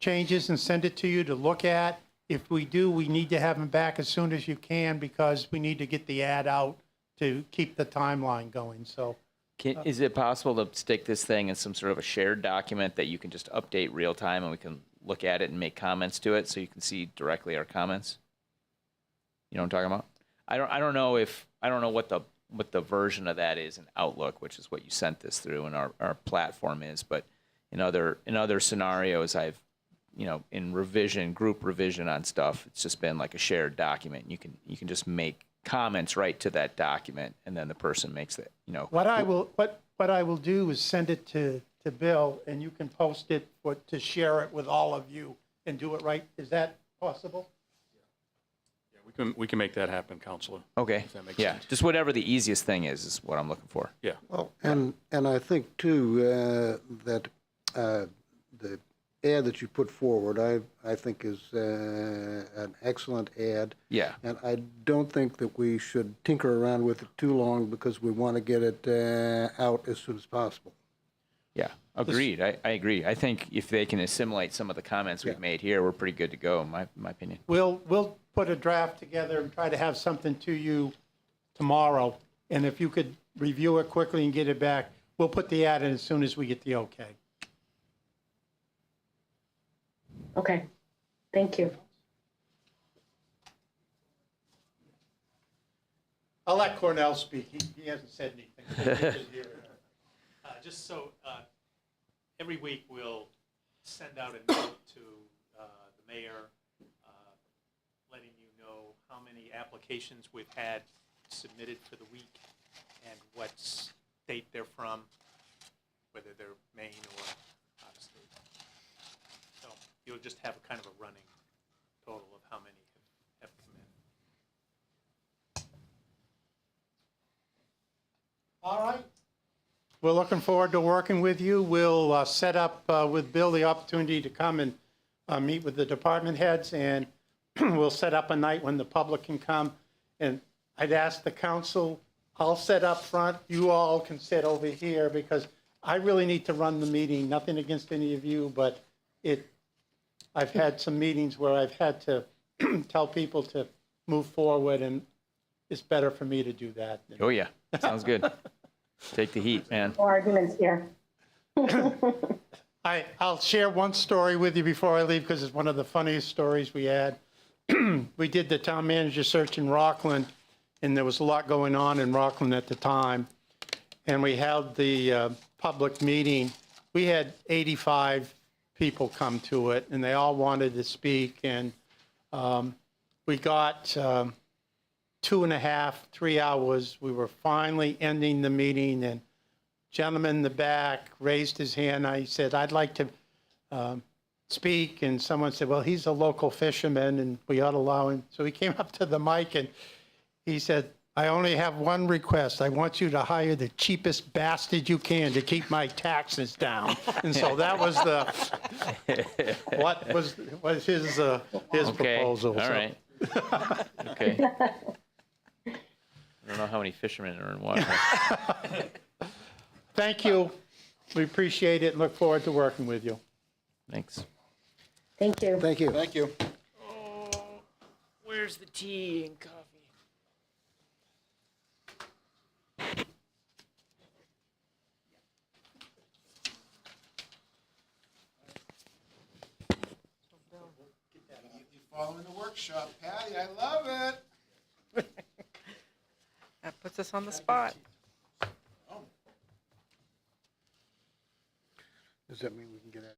changes and send it to you to look at? If we do, we need to have them back as soon as you can because we need to get the ad out to keep the timeline going, so. Is it possible to stick this thing in some sort of a shared document that you can just update real time and we can look at it and make comments to it so you can see directly our comments? You know what I'm talking about? I don't know what the version of that is in Outlook, which is what you sent this through and our platform is, but in other scenarios I've in group revision on stuff, it's just been like a shared document. You can just make comments right to that document, and then the person makes it. What I will do is send it to Bill, and you can post it to share it with all of you and do it right. Is that possible? Yeah, we can make that happen, Counselor. Okay. If that makes Yeah, sense. just whatever the easiest thing is what I'm looking for. Yeah. Well, and I think too that the ad that you put forward, I think is an excellent ad. Yeah. And I don't think that we should tinker around with it too long because we want to get it out as soon as possible. Yeah, agreed. I agree. I think if they can assimilate some of the comments we've made here, we're pretty good to go, in my opinion. We'll put a draft together and try to have something to you tomorrow. And if you could review it quickly and get it back, we'll put the ad in as soon as we get the okay. Okay, thank you. I'll let Cornell speak. He hasn't said anything. Just so, every week we'll send out a note to the mayor, letting you know how many applications we've had submitted for the week and what state they're from, whether they're Maine or out of state. So you'll just have a kind of a running total of how many have come in. All right. We're looking forward to working with you. We'll set up with Bill the opportunity to come and meet with the department heads, and we'll set up a night when the public can come. And I'd ask the council, I'll sit up front, you all can sit over here, because I really need to run the meeting. Nothing against any of you, but I've had some meetings where I've had to tell people to move forward, and it's better for me to do that. Oh, yeah. Sounds good. Take the heat, man. No arguments here. I'll share one story with you before I leave, because it's one of the funniest stories we had. We did the town manager search in Rockland, and there was a lot going on in Rockland at the time. And we held the public meeting. We had 85 people come to it, and they all wanted to speak. And we got 2.5, 3 hours. We were finally ending the meeting, and gentleman in the back raised his hand. I said, I'd like to speak. And someone said, well, he's a local fisherman and we ought to allow him. So he came up to the mic and he said, I only have one request. I want you to hire the cheapest bastard you can to keep my taxes down. And so that was what was his Okay. proposal. All So right. Okay. I don't know how many fishermen are in water. thank you. We appreciate it and look forward to working with you. Thanks. Thank you. Thank you. Thank you. Oh, where's the tea and coffee? You following the workshop, Patty? I love it. That puts us on the spot. Does that mean we can get out?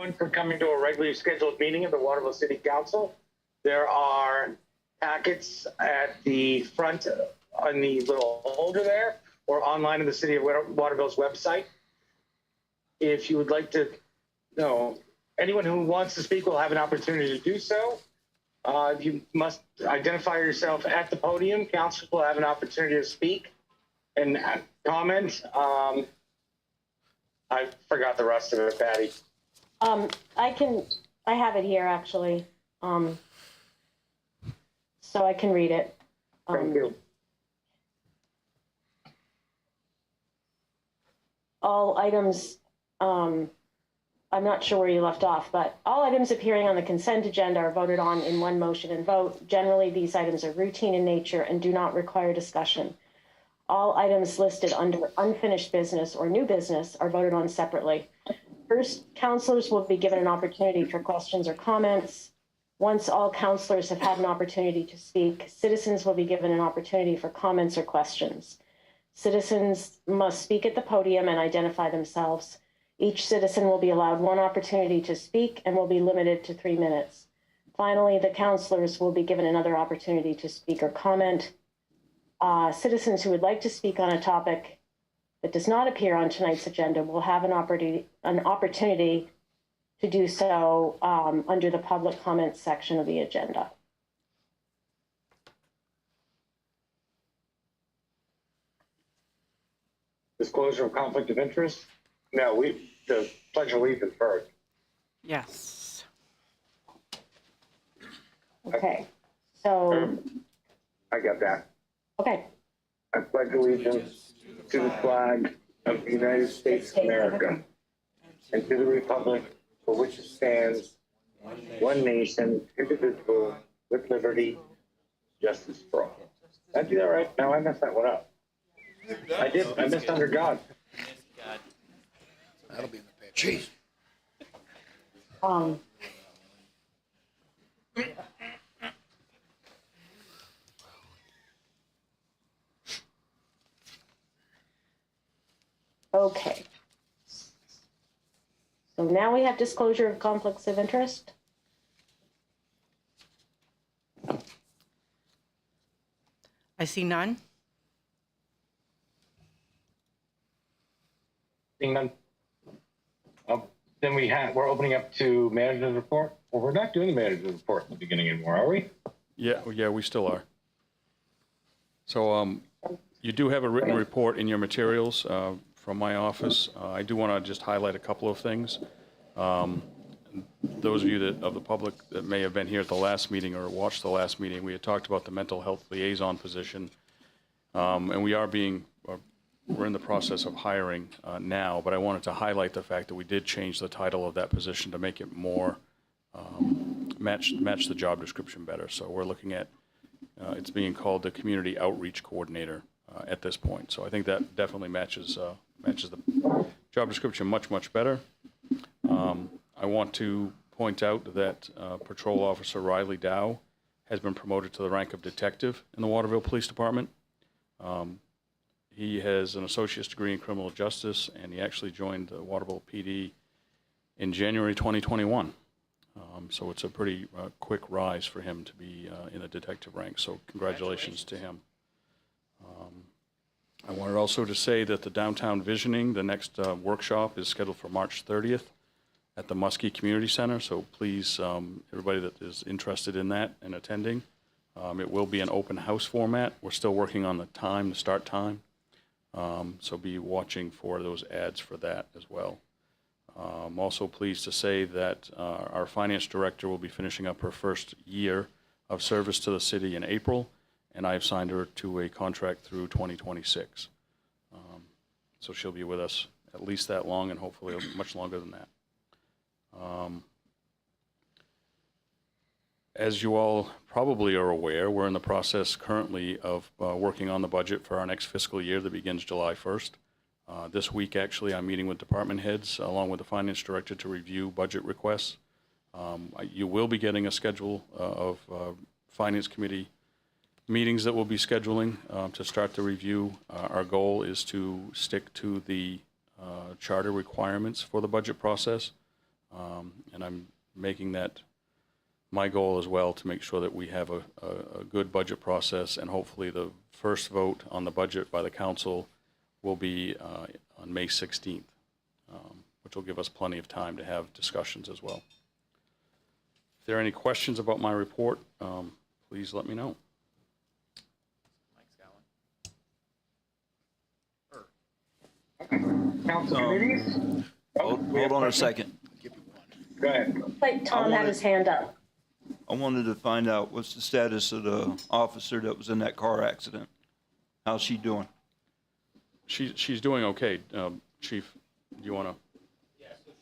everyone for coming to a regularly scheduled meeting of the Waterville City Council. There are packets at the front on the little holder there, or online in the City of Waterville's website. If you would like to know, anyone who wants to speak will have an opportunity to do so. You must identify yourself at the podium. Councilors will have an opportunity to speak and comment. I forgot the rest of it, Patty. I have it here actually. So I can read it. Thank you. All items, I'm not sure where you left off, but all items appearing on the consent agenda are voted on in one motion and vote. Generally, these items are routine in nature and do not require discussion. All items listed under unfinished business or new business are voted on separately. First, councilors will be given an opportunity for questions or comments. Once all councilors have had an opportunity to speak, citizens will be given an opportunity for comments or questions. Citizens must speak at the podium and identify themselves. Each citizen will be allowed one opportunity to speak and will be limited to 3 minutes. Finally, the councilors will be given another opportunity to speak or comment. Citizens who would like to speak on a topic that does not appear on tonight's agenda will have an opportunity to do so under the public comments section of the agenda. Disclosure of conflict of interest? No, the pledge of allegiance first. Yes. Okay, so, I got that. okay. I pledge allegiance to the flag of the United States of America and to the republic for which it stands, one nation, indivisible, with liberty, justice for all. Did I do that right? No, I messed that one up. I did. I missed under God. That'll be in the paper. Jeez. Okay. So now we have disclosure of conflicts of interest. I see none. Seeing none. Then we're opening up to manager's report. Well, we're not doing the manager's report in the beginning anymore, are we? Yeah, we still are. So you do have a written report in your materials from my office. I do want to just highlight a couple of things. Those of you of the public that may have been here at the last meeting or watched the last meeting, we had talked about the mental health liaison position. And we're in the process of hiring now, but I wanted to highlight the fact that we did change the title of that position to make it more match the job description better. So we're looking at it's being called the Community Outreach Coordinator at this point. So I think that definitely matches the job description much better. I want to point out that Patrol Officer Riley Dow has been promoted to the rank of detective in the Waterville Police Department. He has an associate's degree in criminal justice, and he actually joined the Waterville PD in January 2021. So it's a pretty quick rise for him to be in the detective rank. So congratulations to him. I wanted also to say that the Downtown Visioning, the next workshop, is scheduled for March 30th at the Muskie Community Center. So please, everybody that is interested in that and attending, it will be an open house format. We're still working on the start time. So be watching for those ads for that as well. I'm also pleased to say that our finance director will be finishing up her first year of service to the city in April, and I've signed her to a contract through 2026. So she'll be with us at least that long, and hopefully much longer than that. As you all probably are aware, we're in the process currently of working on the budget for our next fiscal year that begins July 1st. This week, actually, I'm meeting with department heads along with the finance director to review budget requests. You will be getting a schedule of finance committee meetings that we'll be scheduling to start the review. Our goal is to stick to the charter requirements for the budget process. And I'm making that my goal as well, to make sure that we have a good budget process, and hopefully the first vote on the budget by the council will be on May 16th, which will give us plenty of time to have discussions as well. If there are any questions about my report, please let me know. Council committees? Hold on a second. Go ahead. Like Tom had his hand up. I wanted to find out what's the status of the officer that was in that car accident. How's she doing? She's doing okay. Chief, do you want to? Yeah, so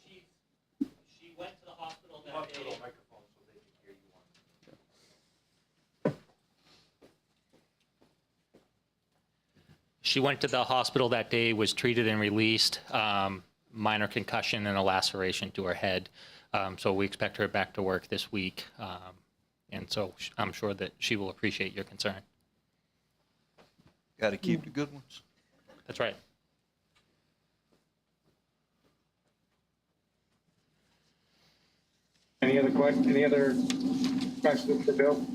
she went to the hospital that day. She went to the hospital that day, was treated and released, minor concussion and a laceration to her head. So we expect her back to work this week. And so I'm sure that she will appreciate your concern. Got to keep the good ones. That's right. Any other questions for Bill?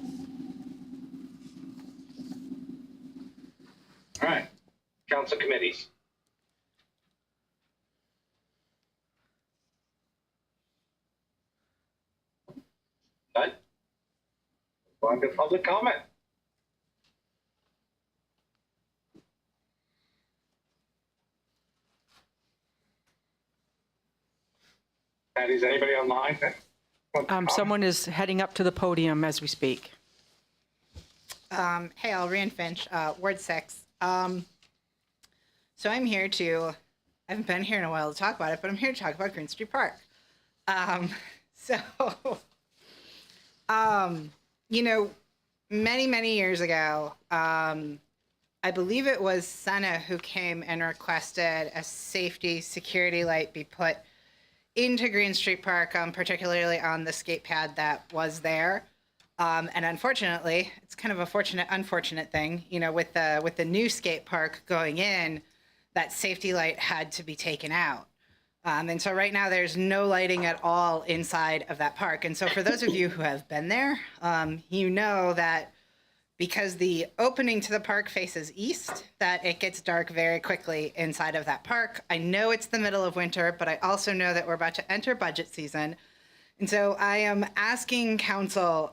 All right, council committees. Done. On to public comment. Patty, is anybody online? Someone is heading up to the podium as we speak. Hey, all, Rand Finch, Ward 6. So I'm here to, I haven't been here in a while to talk about it, but I'm here to talk about Green Street Park. You know, many years ago, I believe it was Senna who came and requested a safety security light be put into Green Street Park, particularly on the skate pad that was there. And unfortunately, it's kind of a unfortunate thing, you know, with the new skate park going in, that safety light had to be taken out. And so right now there's no lighting at all inside of that park. And so for those of you who have been there, you know that because the opening to the park faces east, that it gets dark very quickly inside of that park. I know it's the middle of winter, but I also know that we're about to enter budget season. And so I am asking council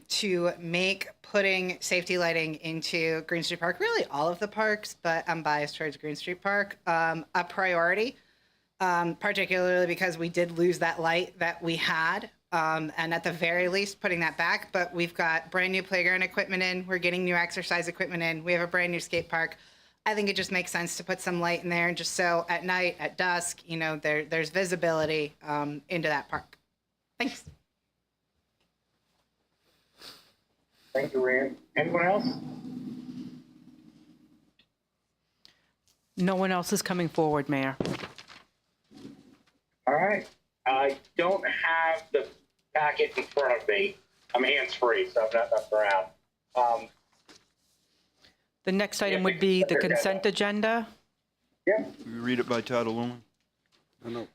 to make putting safety lighting into Green Street Park, really all of the parks, but I'm biased towards Green Street Park, a priority, particularly because we did lose that light that we had. And at the very least, putting that back. But we've got brand new playground equipment in. We're getting new exercise equipment in. We have a brand new skate park. I think it just makes sense to put some light in there, just so at night, at dusk, you know, there's visibility into that park. Thanks. Thank you, Rand. Anyone else? No one else is coming forward, Mayor. All right. I don't have the packet in front of me. I'm hands-free, so I'm not around. The next item would be the consent agenda. Yeah. We read it by title only. No.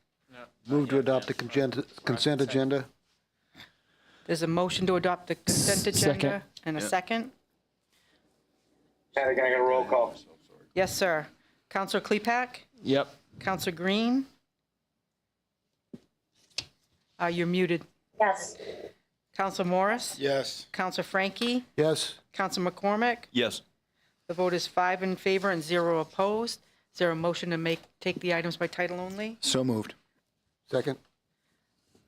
Move to adopt the consent agenda. There's a motion to adopt the consent agenda Second. and a second. Patty, can I get a roll call? Yes, sir. Counselor Klepak, Yep. Counselor Green. You're muted. Yes. Counselor Morris, Yes. Counselor Frankie, Yes. Counselor McCormick. Yes. The vote is 5 in favor and 0 opposed. Is there a motion to take the items by title only? So moved. Second.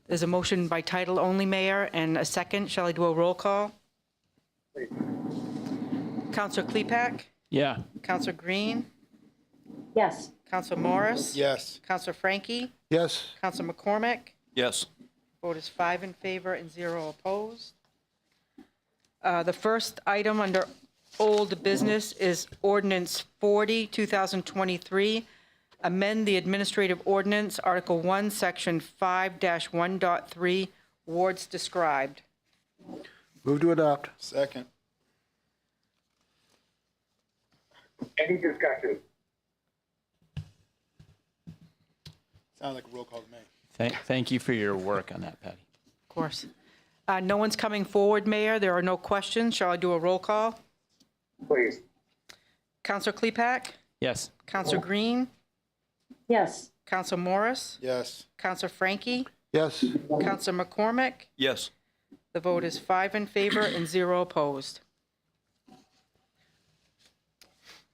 There's a motion by title only, Mayor, and a second. Shall I do a roll call? Counselor Klepak, Yeah. Counselor Green, Yes. Counselor Morris. Yes. Counselor Frankie, Yes. Counselor McCormick. Yes. Vote is 5 in favor and 0 opposed. The first item under old business is ordinance 40, 2023, amend the administrative ordinance, Article 1, Section 5-1.3, wards described. Move to adopt. Second. Any discussion? Sound like a roll call to me. Thank you for your work on that, Patty. Of course. No one's coming forward, Mayor. There are no questions. Shall I do a roll call? Please. Counselor Klepak? Yes. Counselor Green? Yes. Counselor Morris? Yes. Counselor Frankie? Yes, Counselor McCormick? Yes. The vote is 5 in favor and 0 opposed.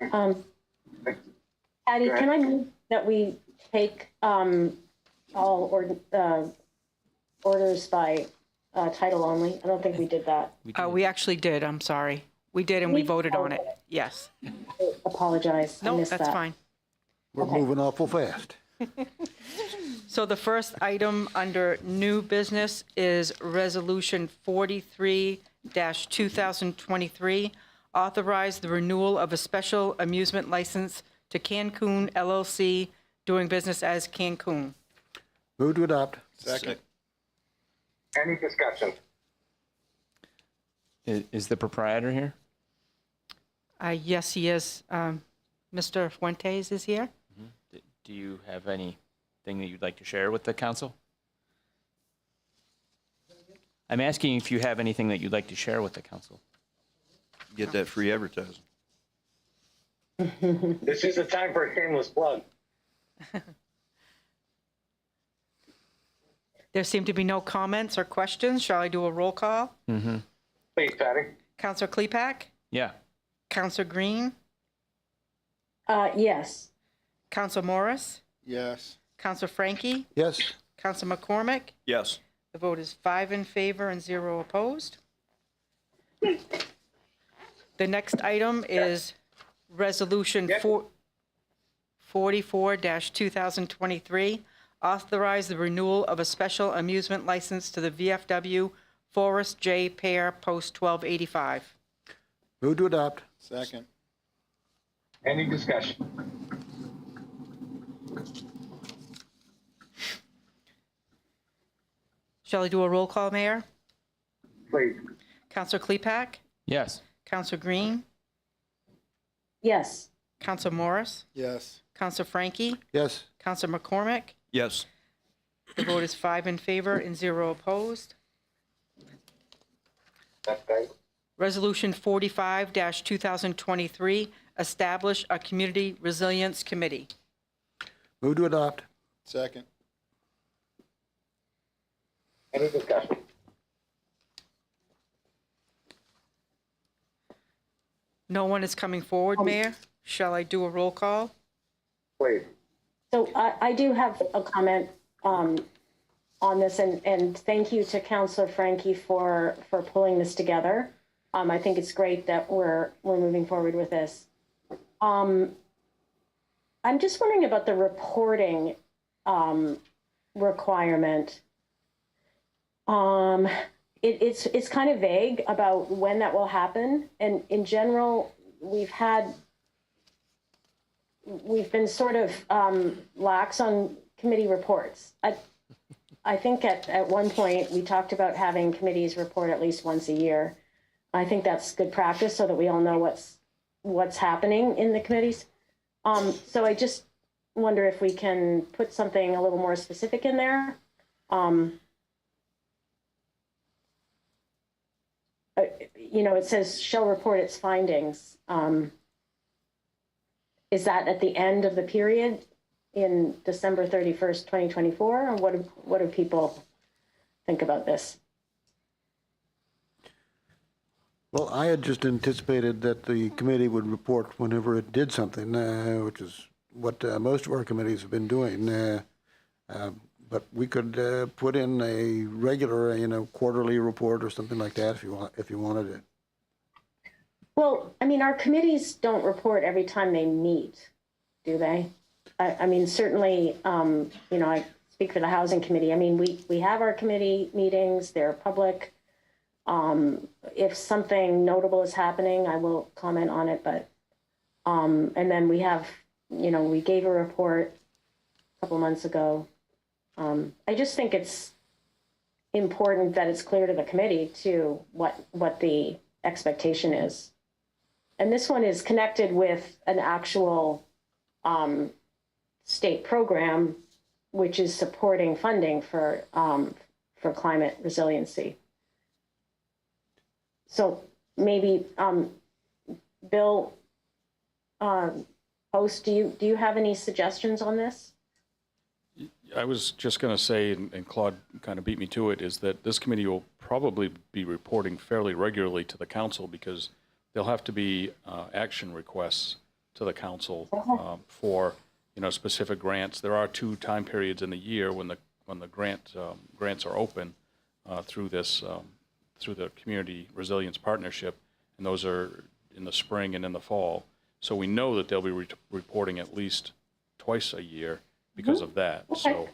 Patty, can I move that we take all orders by title only? I don't think we did that. We actually did, I'm sorry. We did, and we voted on it. Yes. Apologize. I No, missed that's that. fine. we're moving awful fast. So the first item under new business is Resolution 43-2023, authorize the renewal of a special amusement license to Cancun LLC, doing business as Cancun. Move to adopt. Second. Any discussion? Is the proprietor here? Yes, he is. Mr. Fuentes is here. Do you have anything that you'd like to share with the council? I'm asking if you have anything that you'd like to share with the council. Get that free advertising. This is the time for a shameless plug. There seem to be no comments or questions. Shall I do a roll call? Please, Patty. Counselor Klepak? Yeah. Counselor Green? Yes. Counselor Morris? Yes. Counselor Frankie? Yes, Counselor McCormick? Yes. The vote is 5 in favor and 0 opposed. The next item is Resolution 44-2023, authorize the renewal of a special amusement license to the VFW Forrest J. Pear, Post 1285. move to adopt. Second. Any discussion? Shall I do a roll call, Mayor? Please. Counselor Klepak? Yes. Counselor Green? Yes. Counselor Morris? Yes. Counselor Frankie? Yes, Counselor McCormick? Yes. The vote is 5 in favor and 0 opposed. That's great. Resolution 45-2023, establish a community resilience committee. move to adopt. Second. Any discussion? No one is coming forward, Mayor. Shall I do a roll call? Please. So I do have a comment on this, and thank you to Councilor Frankie for pulling this together. I think it's great that we're moving forward with this. I'm just wondering about the reporting requirement. It's kind of vague about when that will happen, and in general, we've been sort of lax on committee reports. I think at one point we talked about having committees report at least once a year. I think that's good practice so that we all know what's happening in the committees. So I just wonder if we can put something a little more specific in there. It says shall report its findings. Is that at the end of the period in December 31st, 2024? Or what do people think about this? Well, I had just anticipated that the committee would report whenever it did something, which is what most of our committees have been doing. But we could put in a regular, quarterly report or something like that if you wanted it. Well, I mean, our committees don't report every time they meet, do they? I mean, certainly, I speak for the Housing Committee. I mean, we have our committee meetings, they're public. If something notable is happening, I will comment on it, but, and then we have, we gave a report a couple months ago. I just think it's important that it's clear to the committee too what the expectation is. And this one is connected with an actual state program, which is supporting funding for climate resiliency. So maybe, Bill, Post, do you have any suggestions on this? I was just going to say, and Claude kind of beat me to it, is that this committee will probably be reporting fairly regularly to the council because there'll have to be action requests to the council for specific grants. There are 2 time periods in the year when the grants are open through this through the Community Resilience Partnership, and those are in the spring and in the fall. So we know that they'll be reporting at least twice a year because of that. Okay. So,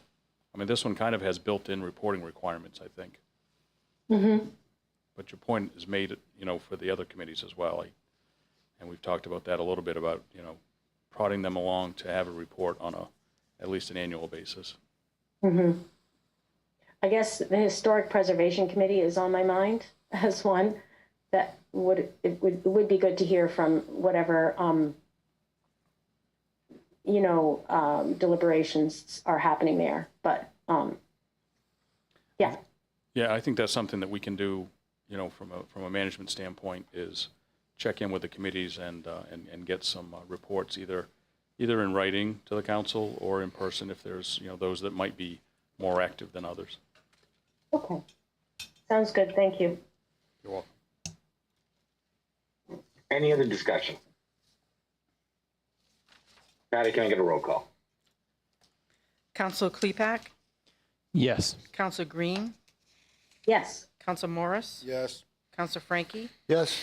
I mean, this one kind of has built-in reporting requirements, I think. But your point is made, for the other committees as well. And we've talked about that a little bit about, prodding them along to have a report on at least an annual basis. I guess the Historic Preservation Committee is on my mind as one that would be good to hear from whatever deliberations are happening there. But yeah. Yeah, I think that's something that we can do, from a management standpoint, is check in with the committees and get some reports either in writing to the council or in person if there's those that might be more active than others. Okay. Sounds good. Thank you. You're welcome. Any other discussion? Patty, can I get a roll call? Council Klepak, Yes. Council Green, Yes. Council Morris, Yes. Council Frankie, Yes.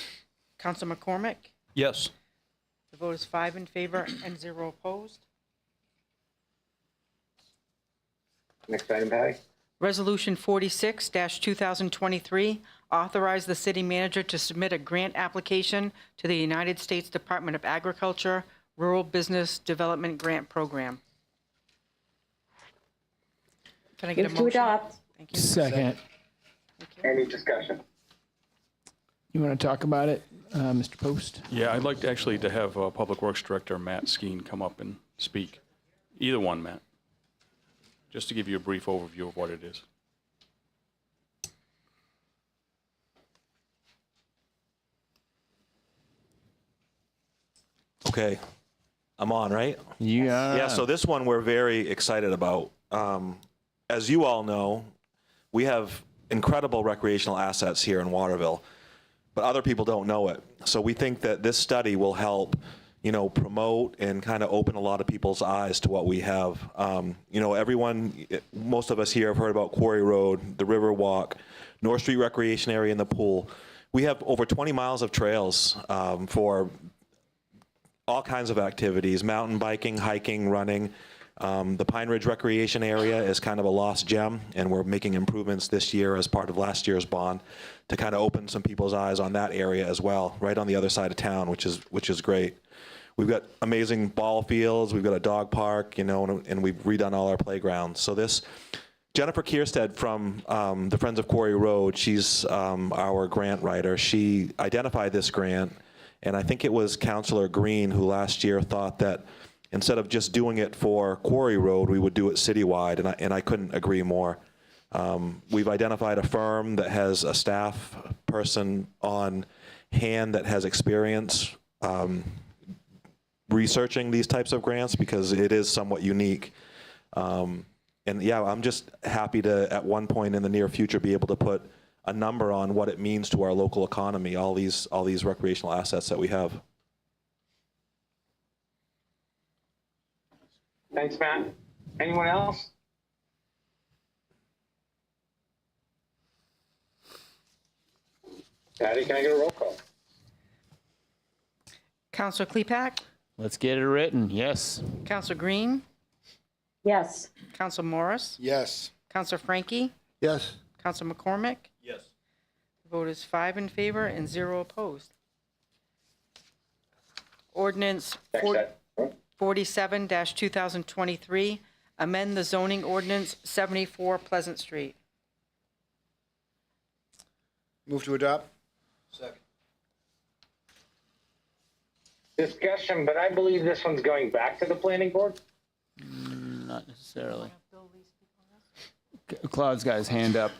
Council McCormick. Yes. The vote is 5 in favor and 0 opposed. Next item, Patty. Resolution 46-2023, authorize the city manager to submit a grant application to the United States Department of Agriculture Rural Business Development Grant Program. Can I get a Move to motion? adopt. Thank you. Second. Any discussion? You want to talk about it, Mr. Post? Yeah, I'd like to have Public Works Director Matt Skeen come up and speak. Either one, Matt. Just to give you a brief overview of what it is. Okay, I'm on, right? Yeah. So this one we're very excited about. As you all know, we have incredible recreational assets here in Waterville, but other people don't know it. So we think that this study will help, promote and kind of open a lot of people's eyes to what we have. Most of us here have heard about Quarry Road, the River Walk, North Street Recreation Area, and the pool. We have over 20 miles of trails for all kinds of activities: mountain biking, hiking, running. The Pine Ridge Recreation Area is kind of a lost gem, and we're making improvements this year as part of last year's bond to kind of open some people's eyes on that area as well, right on the other side of town, which is great. We've got amazing ball fields, we've got a dog park, and we've redone all our playgrounds. So this, Jennifer Kierstead from the Friends of Quarry Road, she's our grant writer. She identified this grant, and I think it was Councilor Green who last year thought that instead of just doing it for Quarry Road, we would do it citywide, and I couldn't agree more. We've identified a firm that has a staff person on hand that has experience researching these types of grants because it is somewhat unique. And yeah, I'm just happy to, at one point in the near future, be able to put a number on what it means to our local economy, all these recreational assets that we have. Thanks, Matt. Anyone else? Patty, can I get a roll call? Council Klepak, Let's get it written. Yes. Council Green, Yes. Council Morris, Yes. Council Frankie, Yes. Council McCormick. Yes. The vote is 5 in favor and 0 opposed. Ordinance Next item. 47-2023, amend the zoning ordinance 74 Pleasant Street. Move to adopt? Second. Discussion, but I believe this one's going back to the planning board. Not necessarily. Claude's got his hand up.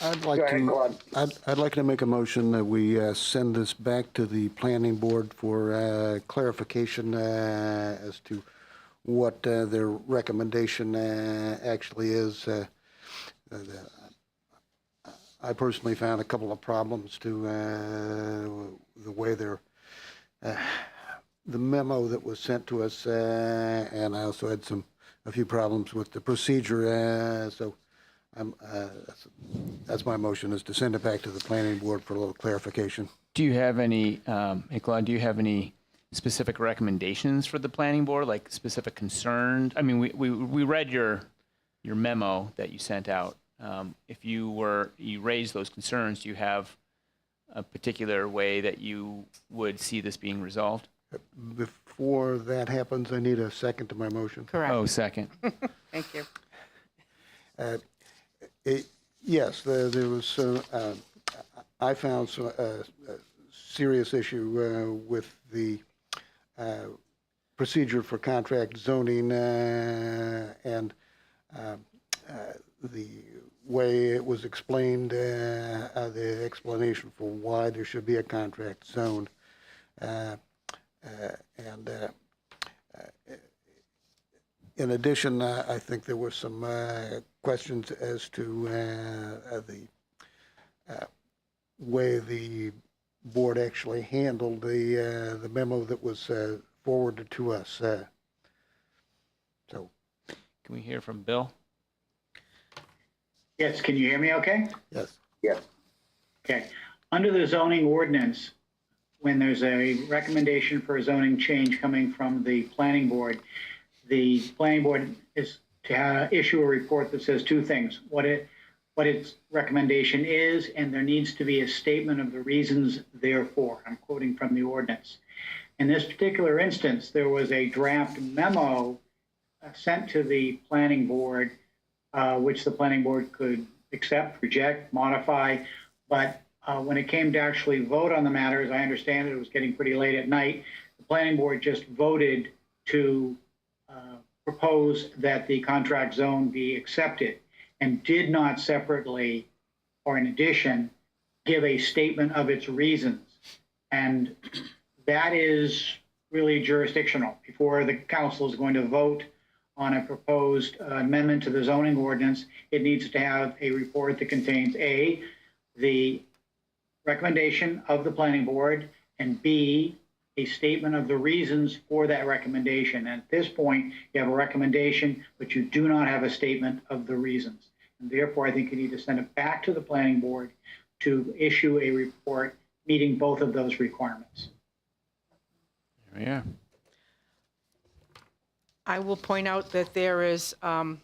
I'd like Go ahead, to, Claude. I'd like to make a motion that we send this back to the planning board for clarification as to what their recommendation actually is. I personally found a couple of problems to the way they're, the memo that was sent to us, and I also had a few problems with the procedure, so that's my motion, is to send it back to the planning board for a little clarification. Do you have any, hey Claude, do you have any specific recommendations for the planning board, like specific concerns? I mean, we read your memo that you sent out. If you raised those concerns, do you have a particular way that you would see this being resolved? Before that happens, I need a second to my motion. Correct. Oh, second. Thank you. Yes, there was, I found some serious issue with the procedure for contract zoning and the way it was explained, the explanation for why there should be a contract zone. In addition, I think there were some questions as to the way the board actually handled the memo that was forwarded to us. So, Can we hear from Bill? Yes, can you hear me okay? yes. Yes. Okay. Under the zoning ordinance, when there's a recommendation for a zoning change coming from the planning board is to issue a report that says two things: what its recommendation is, and there needs to be a statement of the reasons therefore. I'm quoting from the ordinance. In this particular instance, there was a draft memo sent to the planning board, which the planning board could accept, reject, modify, but when it came to actually vote on the matter, as I understand it, it was getting pretty late at night. The planning board just voted to propose that the contract zone be accepted, and did not separately or in addition give a statement of its reasons. And that is really jurisdictional. Before the council is going to vote on a proposed amendment to the zoning ordinance, it needs to have a report that contains A, the recommendation of the planning board, and B, a statement of the reasons for that recommendation. And at this point, you have a recommendation, but you do not have a statement of the reasons. And therefore, I think you need to send it back to the planning board to issue a report meeting both of those requirements. There we are. I will point out that there is one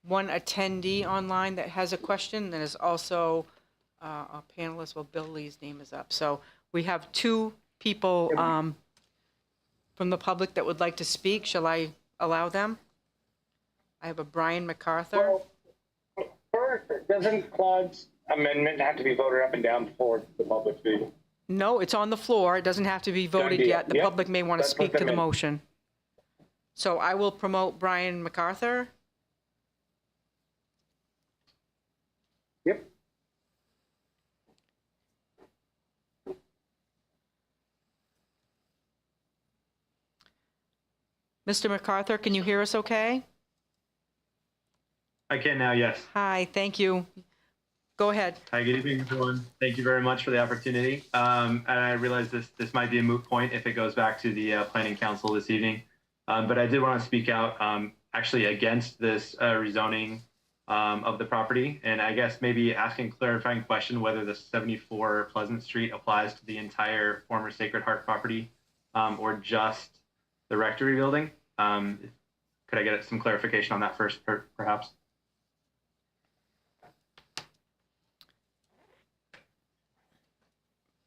attendee online that has a question. There's also a panelist. Well, Bill Lee's name is up. So we have two people from the public that would like to speak. Shall I allow them? I have a Brian MacArthur. Well, first, doesn't Claude's amendment have to be voted up and down before the public speak? No, it's on the floor. It doesn't have to be voted deal. yet. The Yep. public may want to That's what speak to I the meant. motion. So I will promote Brian MacArthur. Yep. Mr. MacArthur, can you hear us okay? I can now, yes. Hi, thank you. Go ahead. Hi, good evening, everyone. Thank you very much for the opportunity. And I realize this might be a moot point if it goes back to the Planning Council this evening. But I did want to speak out actually against this rezoning of the property. And I guess maybe asking a clarifying question whether the 74 Pleasant Street applies to the entire former Sacred Heart property or just the rectory building. Could I get some clarification on that first, perhaps?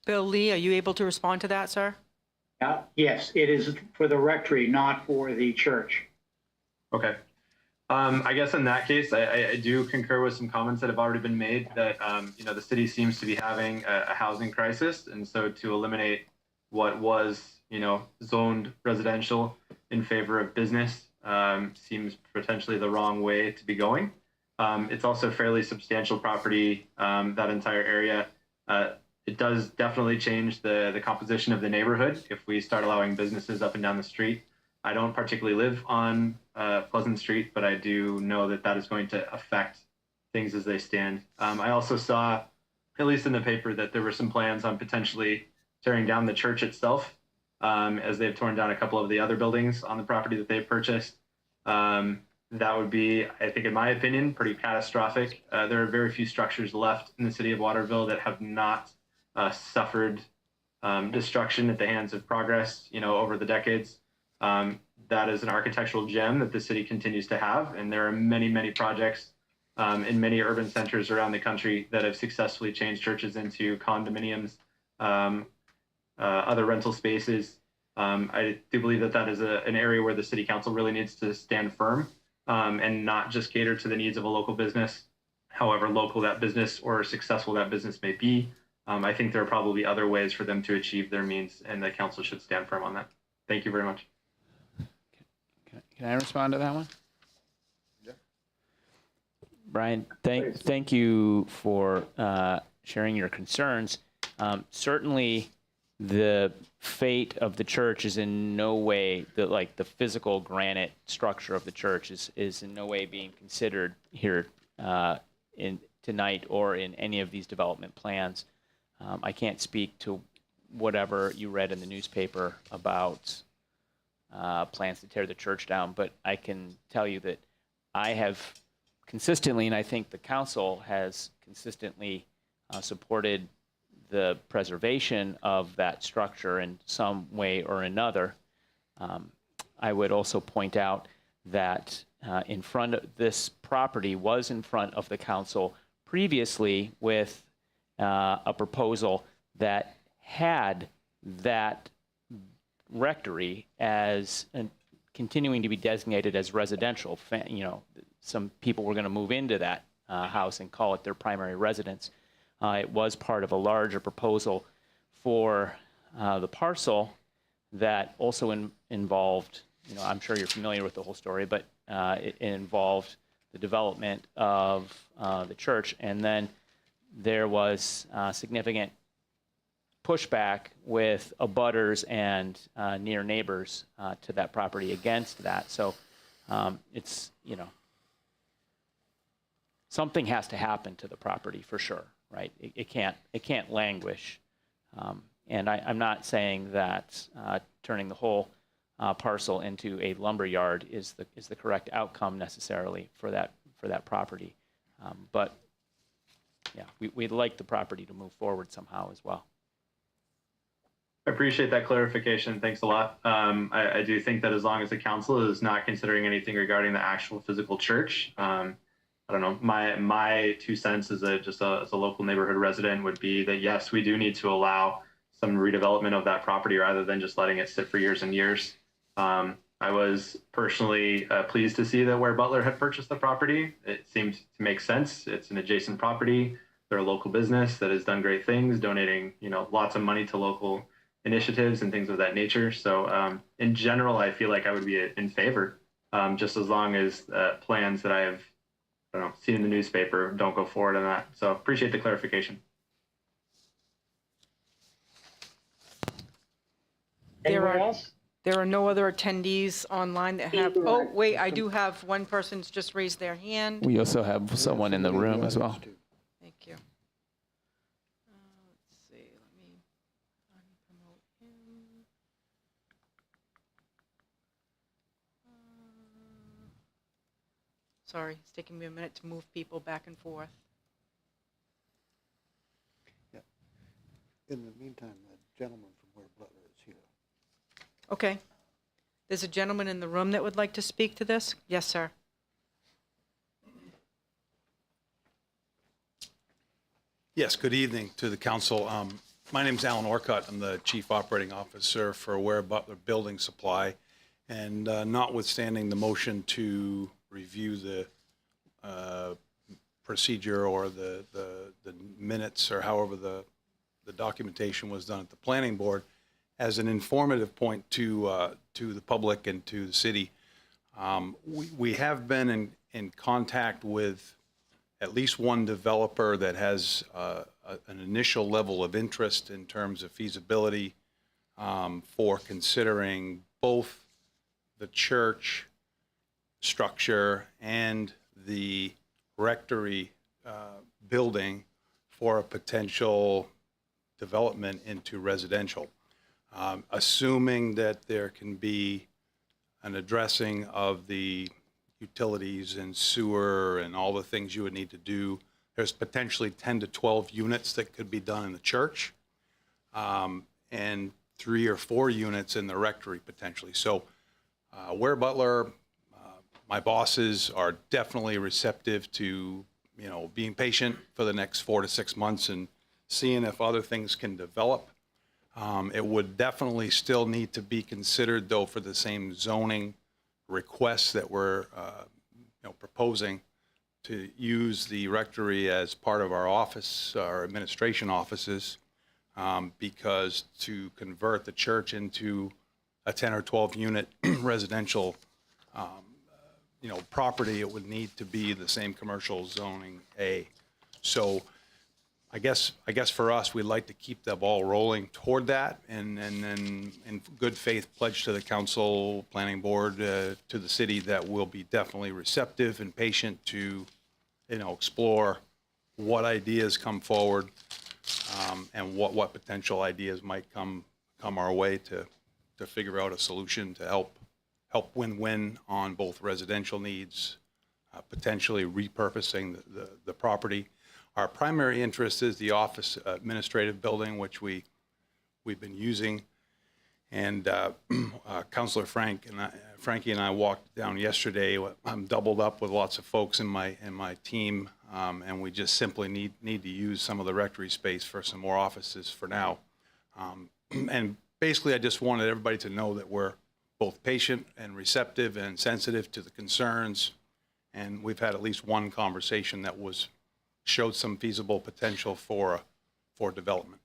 Bill Lee, are you able to respond to that, sir? Yes, it is for the rectory, not for the church. Okay. I guess in that case, I do concur with some comments that have already been made that, the city seems to be having a housing crisis. And so to eliminate what was, zoned residential in favor of business seems potentially the wrong way to be going. It's also fairly substantial property, that entire area. It does definitely change the composition of the neighborhood if we start allowing businesses up and down the street. I don't particularly live on Pleasant Street, but I do know that that is going to affect things as they stand. I also saw, at least in the paper, that there were some plans on potentially tearing down the church itself, as they've torn down a couple of the other buildings on the property that they've purchased. That would be, I think, in my opinion, pretty catastrophic. There are very few structures left in the city of Waterville that have not suffered destruction at the hands of progress, over the decades. That is an architectural gem that the city continues to have, and there are many, many projects in many urban centers around the country that have successfully changed churches into condominiums, other rental spaces. I do believe that that is an area where the city council really needs to stand firm, and not just cater to the needs of a local business, however local that business or successful that business may be. I think there are probably other ways for them to achieve their means, and the council should stand firm on that. Thank you very much. Can I respond to that one? Yeah. Brian, thank you for sharing your concerns. Certainly, the fate of the church is in no way, the physical granite structure of the church is in no way being considered here in tonight or in any of these development plans. I can't speak to whatever you read in the newspaper about plans to tear the church down, but I can tell you that I have consistently, and I think the council has consistently supported the preservation of that structure in some way or another. I would also point out that in front of this property was in front of the council previously with a proposal that had that rectory as continuing to be designated as residential. Some people were going to move into that house and call it their primary residence. It was part of a larger proposal for the parcel that also involved, I'm sure you're familiar with the whole story, but it involved the development of the church. And then there was significant pushback with abutters and near neighbors to that property against that. So it's, something has to happen to the property for sure, right? It can't languish. And I'm not saying that turning the whole parcel into a lumber yard is the correct outcome necessarily for that property. But yeah, we'd like the property to move forward somehow as well. I appreciate that clarification. Thanks a lot. I do think that as long as the council is not considering anything regarding the actual physical church, I don't know, my 2 cents as a local neighborhood resident would be that yes, we do need to allow some redevelopment of that property rather than just letting it sit for years and years. I was personally pleased to see that where Butler had purchased the property. It seemed to make sense. It's an adjacent property. They're a local business that has done great things, donating lots of money to local initiatives and things of that nature. So in general, I feel like I would be in favor, just as long as plans that I have seen in the newspaper don't go forward on that. So appreciate the clarification. Anyone else? There are no other attendees online that have, oh, wait, I do have one person's just raised their hand. We also have someone in the room as well. Thank you. Let's see, let me unpromote him. Sorry, it's taking me a minute to move people back and forth. Yeah. In the meantime, the gentleman from where Butler is here. Okay. There's a gentleman in the room that would like to speak to this? Yes, sir. Yes, good evening to the council. My name is Alan Orcutt. I'm the Chief Operating Officer for Ware Butler Building Supply. And notwithstanding the motion to review the procedure or the minutes or however the documentation was done at the planning board, as an informative point to the public and to the city, we have been in contact with at least one developer that has an initial level of interest in terms of feasibility for considering both the church structure and the rectory building for a potential development into residential. Assuming that there can be an addressing of the utilities and sewer and all the things you would need to do. There's potentially 10 to 12 units that could be done in the church, and 3 or 4 units in the rectory potentially. So Ware Butler, my bosses are definitely receptive to, being patient for the next 4 to 6 months and seeing if other things can develop. It would definitely still need to be considered, though, for the same zoning requests that we're proposing to use the rectory as part of our office, our administration offices, because to convert the church into a 10 or 12 unit residential property, it would need to be the same commercial zoning A. So I guess for us, we'd like to keep the ball rolling toward that, and then in good faith pledge to the council, planning board, to the city that we'll be definitely receptive and patient to, explore what ideas come forward, and what potential ideas might come our way to figure out a solution to help win-win on both residential needs, potentially repurposing the property. Our primary interest is the office administrative building, which we've been using. And Councilor Frankie and I walked down yesterday. I'm doubled up with lots of folks in my team, and we just simply need to use some of the rectory space for some more offices for now. And basically, I just wanted everybody to know that we're both patient and receptive and sensitive to the concerns. And we've had at least one conversation that showed some feasible potential for development.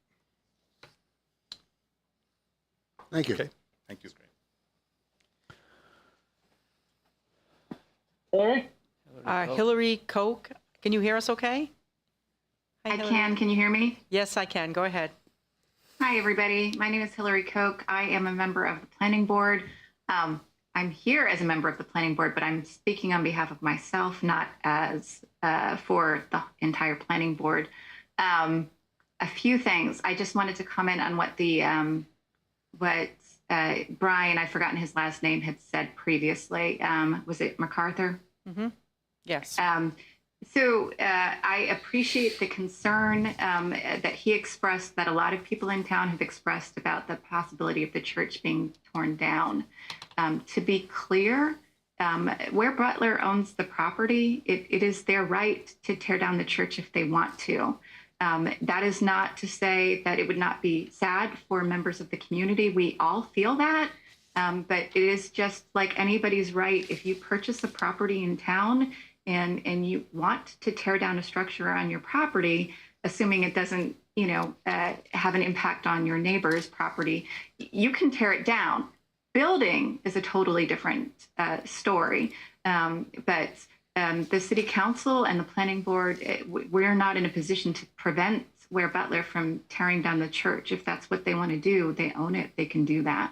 Thank you. Okay, thank you. Hillary Koch, can you hear us okay? Hi, I Hillary. can. Can you hear me? Yes, I can. Go ahead. Hi, everybody. My name is Hillary Koch. I am a member of the planning board. I'm here as a member of the planning board, but I'm speaking on behalf of myself, not as for the entire planning board. A few things. I just wanted to comment on what Brian, I've forgotten his last name, had said previously. Was it MacArthur? Mm-hmm. Yes. So I appreciate the concern that he expressed, that a lot of people in town have expressed about the possibility of the church being torn down. To be clear, where Butler owns the property, it is their right to tear down the church if they want to. That is not to say that it would not be sad for members of the community. We all feel that, but it is just like anybody's right. If you purchase a property in town and you want to tear down a structure on your property, assuming it doesn't, have an impact on your neighbor's property, you can tear it down. Building is a totally different story, but the city council and the planning board, we're not in a position to prevent Ware Butler from tearing down the church. If that's what they want to do, they own it, they can do that.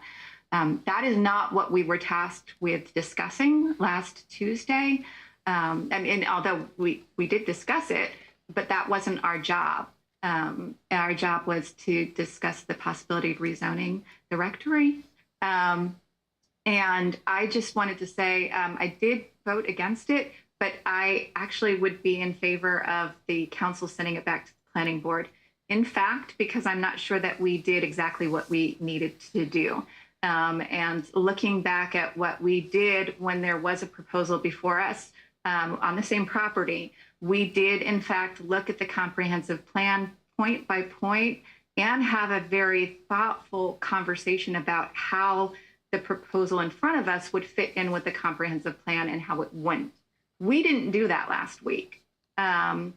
That is not what we were tasked with discussing last Tuesday. And although we did discuss it, but that wasn't our job. Our job was to discuss the possibility of rezoning the rectory. And I just wanted to say, I did vote against it, but I actually would be in favor of the council sending it back to the planning board. In fact, because I'm not sure that we did exactly what we needed to do. And looking back at what we did when there was a proposal before us on the same property, we did in fact look at the comprehensive plan point by point and have a very thoughtful conversation about how the proposal in front of us would fit in with the comprehensive plan and how it wouldn't. We didn't do that last week, and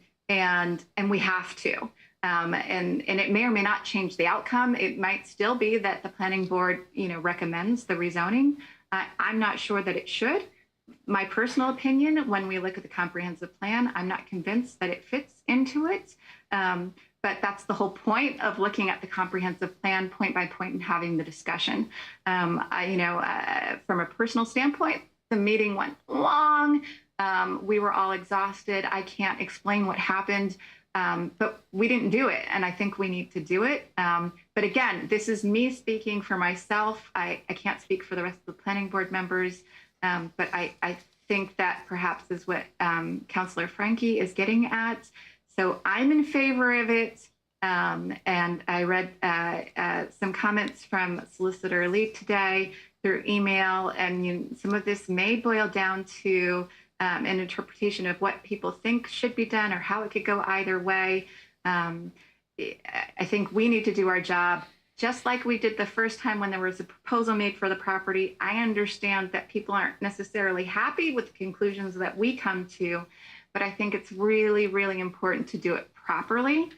we have to. And it may or may not change the outcome. It might still be that the planning board, recommends the rezoning. I'm not sure that it should, My personal opinion, when we look at the comprehensive plan, I'm not convinced that it fits into it. But that's the whole point of looking at the comprehensive plan point by point and having the discussion. From a personal standpoint, the meeting went long. We were all exhausted. I can't explain what happened, but we didn't do it. And I think we need to do it. But again, this is me speaking for myself. I can't speak for the rest of the planning board members. But I think that perhaps is what Councilor Frankie is getting at. So I'm in favor of it. And I read some comments from Solicitor Elite today through email. And some of this may boil down to an interpretation of what people think should be done or how it could go either way. I think we need to do our job just like we did the first time when there was a proposal made for the property. I understand that people aren't necessarily happy with the conclusions that we come to, but I think it's really, really important to do it properly.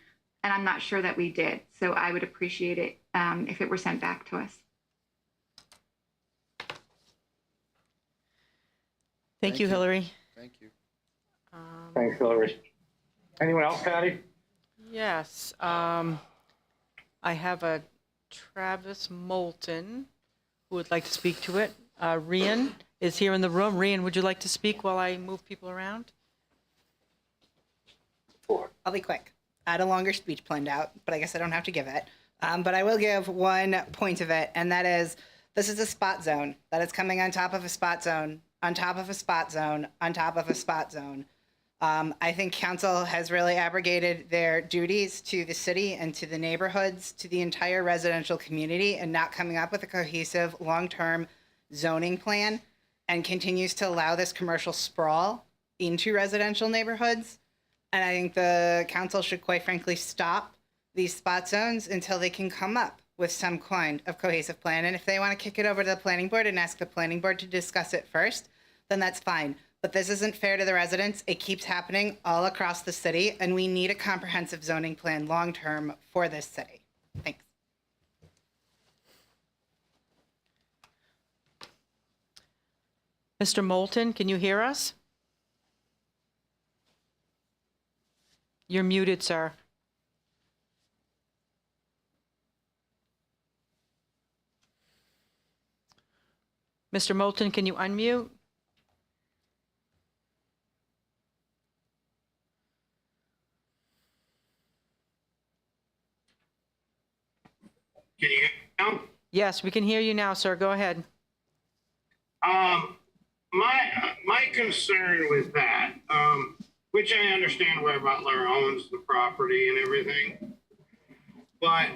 And I'm not sure that we did. So I would appreciate it if it were sent back to us. Thank you, Hillary. Thank you. Thanks, Hillary. Anyone else, Patty? Yes. I have a Travis Moulton who would like to speak to it. Rian is here in the room. Rian, would you like to speak while I move people around? I'll be quick. I had a longer speech planned out, but I guess I don't have to give it. But I will give one point of it, and that is this is a spot zone that is coming on top of a spot zone, on top of a spot zone, on top of a spot zone. I think council has really abrogated their duties to the city and to the neighborhoods, to the entire residential community, and not coming up with a cohesive long-term zoning plan, and continues to allow this commercial sprawl into residential neighborhoods. And I think the council should quite frankly stop these spot zones until they can come up with some kind of cohesive plan. And if they want to kick it over to the planning board and ask the planning board to discuss it first, then that's fine. But this isn't fair to the residents. It keeps happening all across the city, and we need a comprehensive zoning plan long-term for this city. Thanks. Mr. Moulton, can you hear us? You're muted, sir. Mr. Moulton, can you unmute? Can you hear me now? Yes, we can hear you now, sir. Go ahead. My concern with that, which I understand why Butler owns the property and everything, but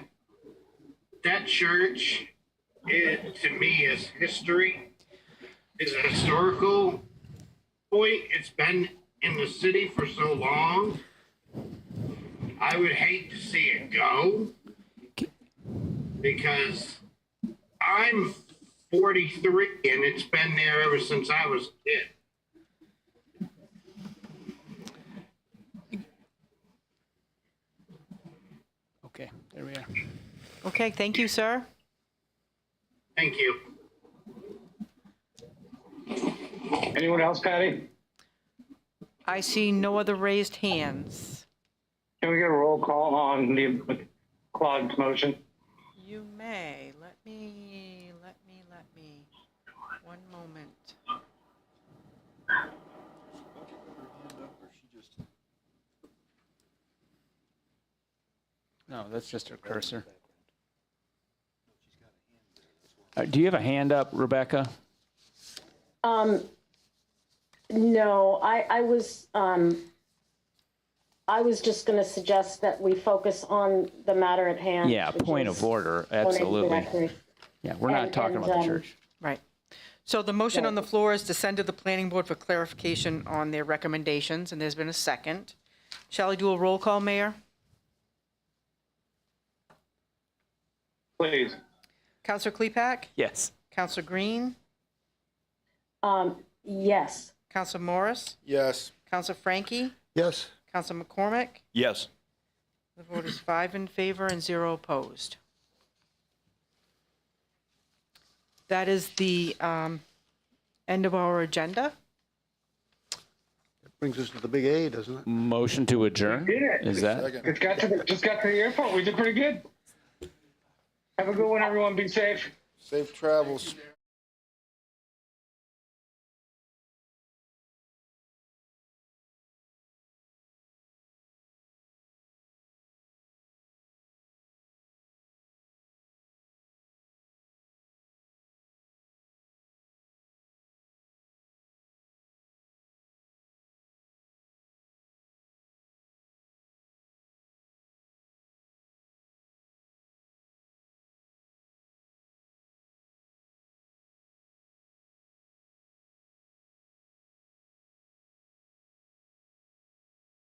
that church, to me, is history, is a historical point. It's been in the city for so long. I would hate to see it go, because I'm 43 and it's been there ever since I was a kid. Okay, there we are. Okay, thank you, sir. Thank you. Anyone else, Patty? I see no other raised hands. Can we get a roll call on the Claude's motion? You may. Let me. One moment. No, that's just her cursor. Do you have a hand up, Rebecca? No, I was just going to suggest that we focus on the matter at hand. Yeah, which point is of order, donating the absolutely. rectory. Yeah, we're not talking about the church. Right. So the motion on the floor is to send to the planning board for clarification on their recommendations, and there's been a second. Shall I do a roll call, Mayor? Please. Counselor Klepak? Yes. Counselor Green? Yes. Counselor Morris? Yes. Counselor Frankie? Yes. Counselor McCormick? Yes. The vote is 5 in favor and 0 opposed. That is the end of our agenda. Brings us to the big A, doesn't it? Motion to adjourn? Did it. Is that? Just got to the airport. We did pretty good. Have a good one, everyone. Be safe. Safe travels.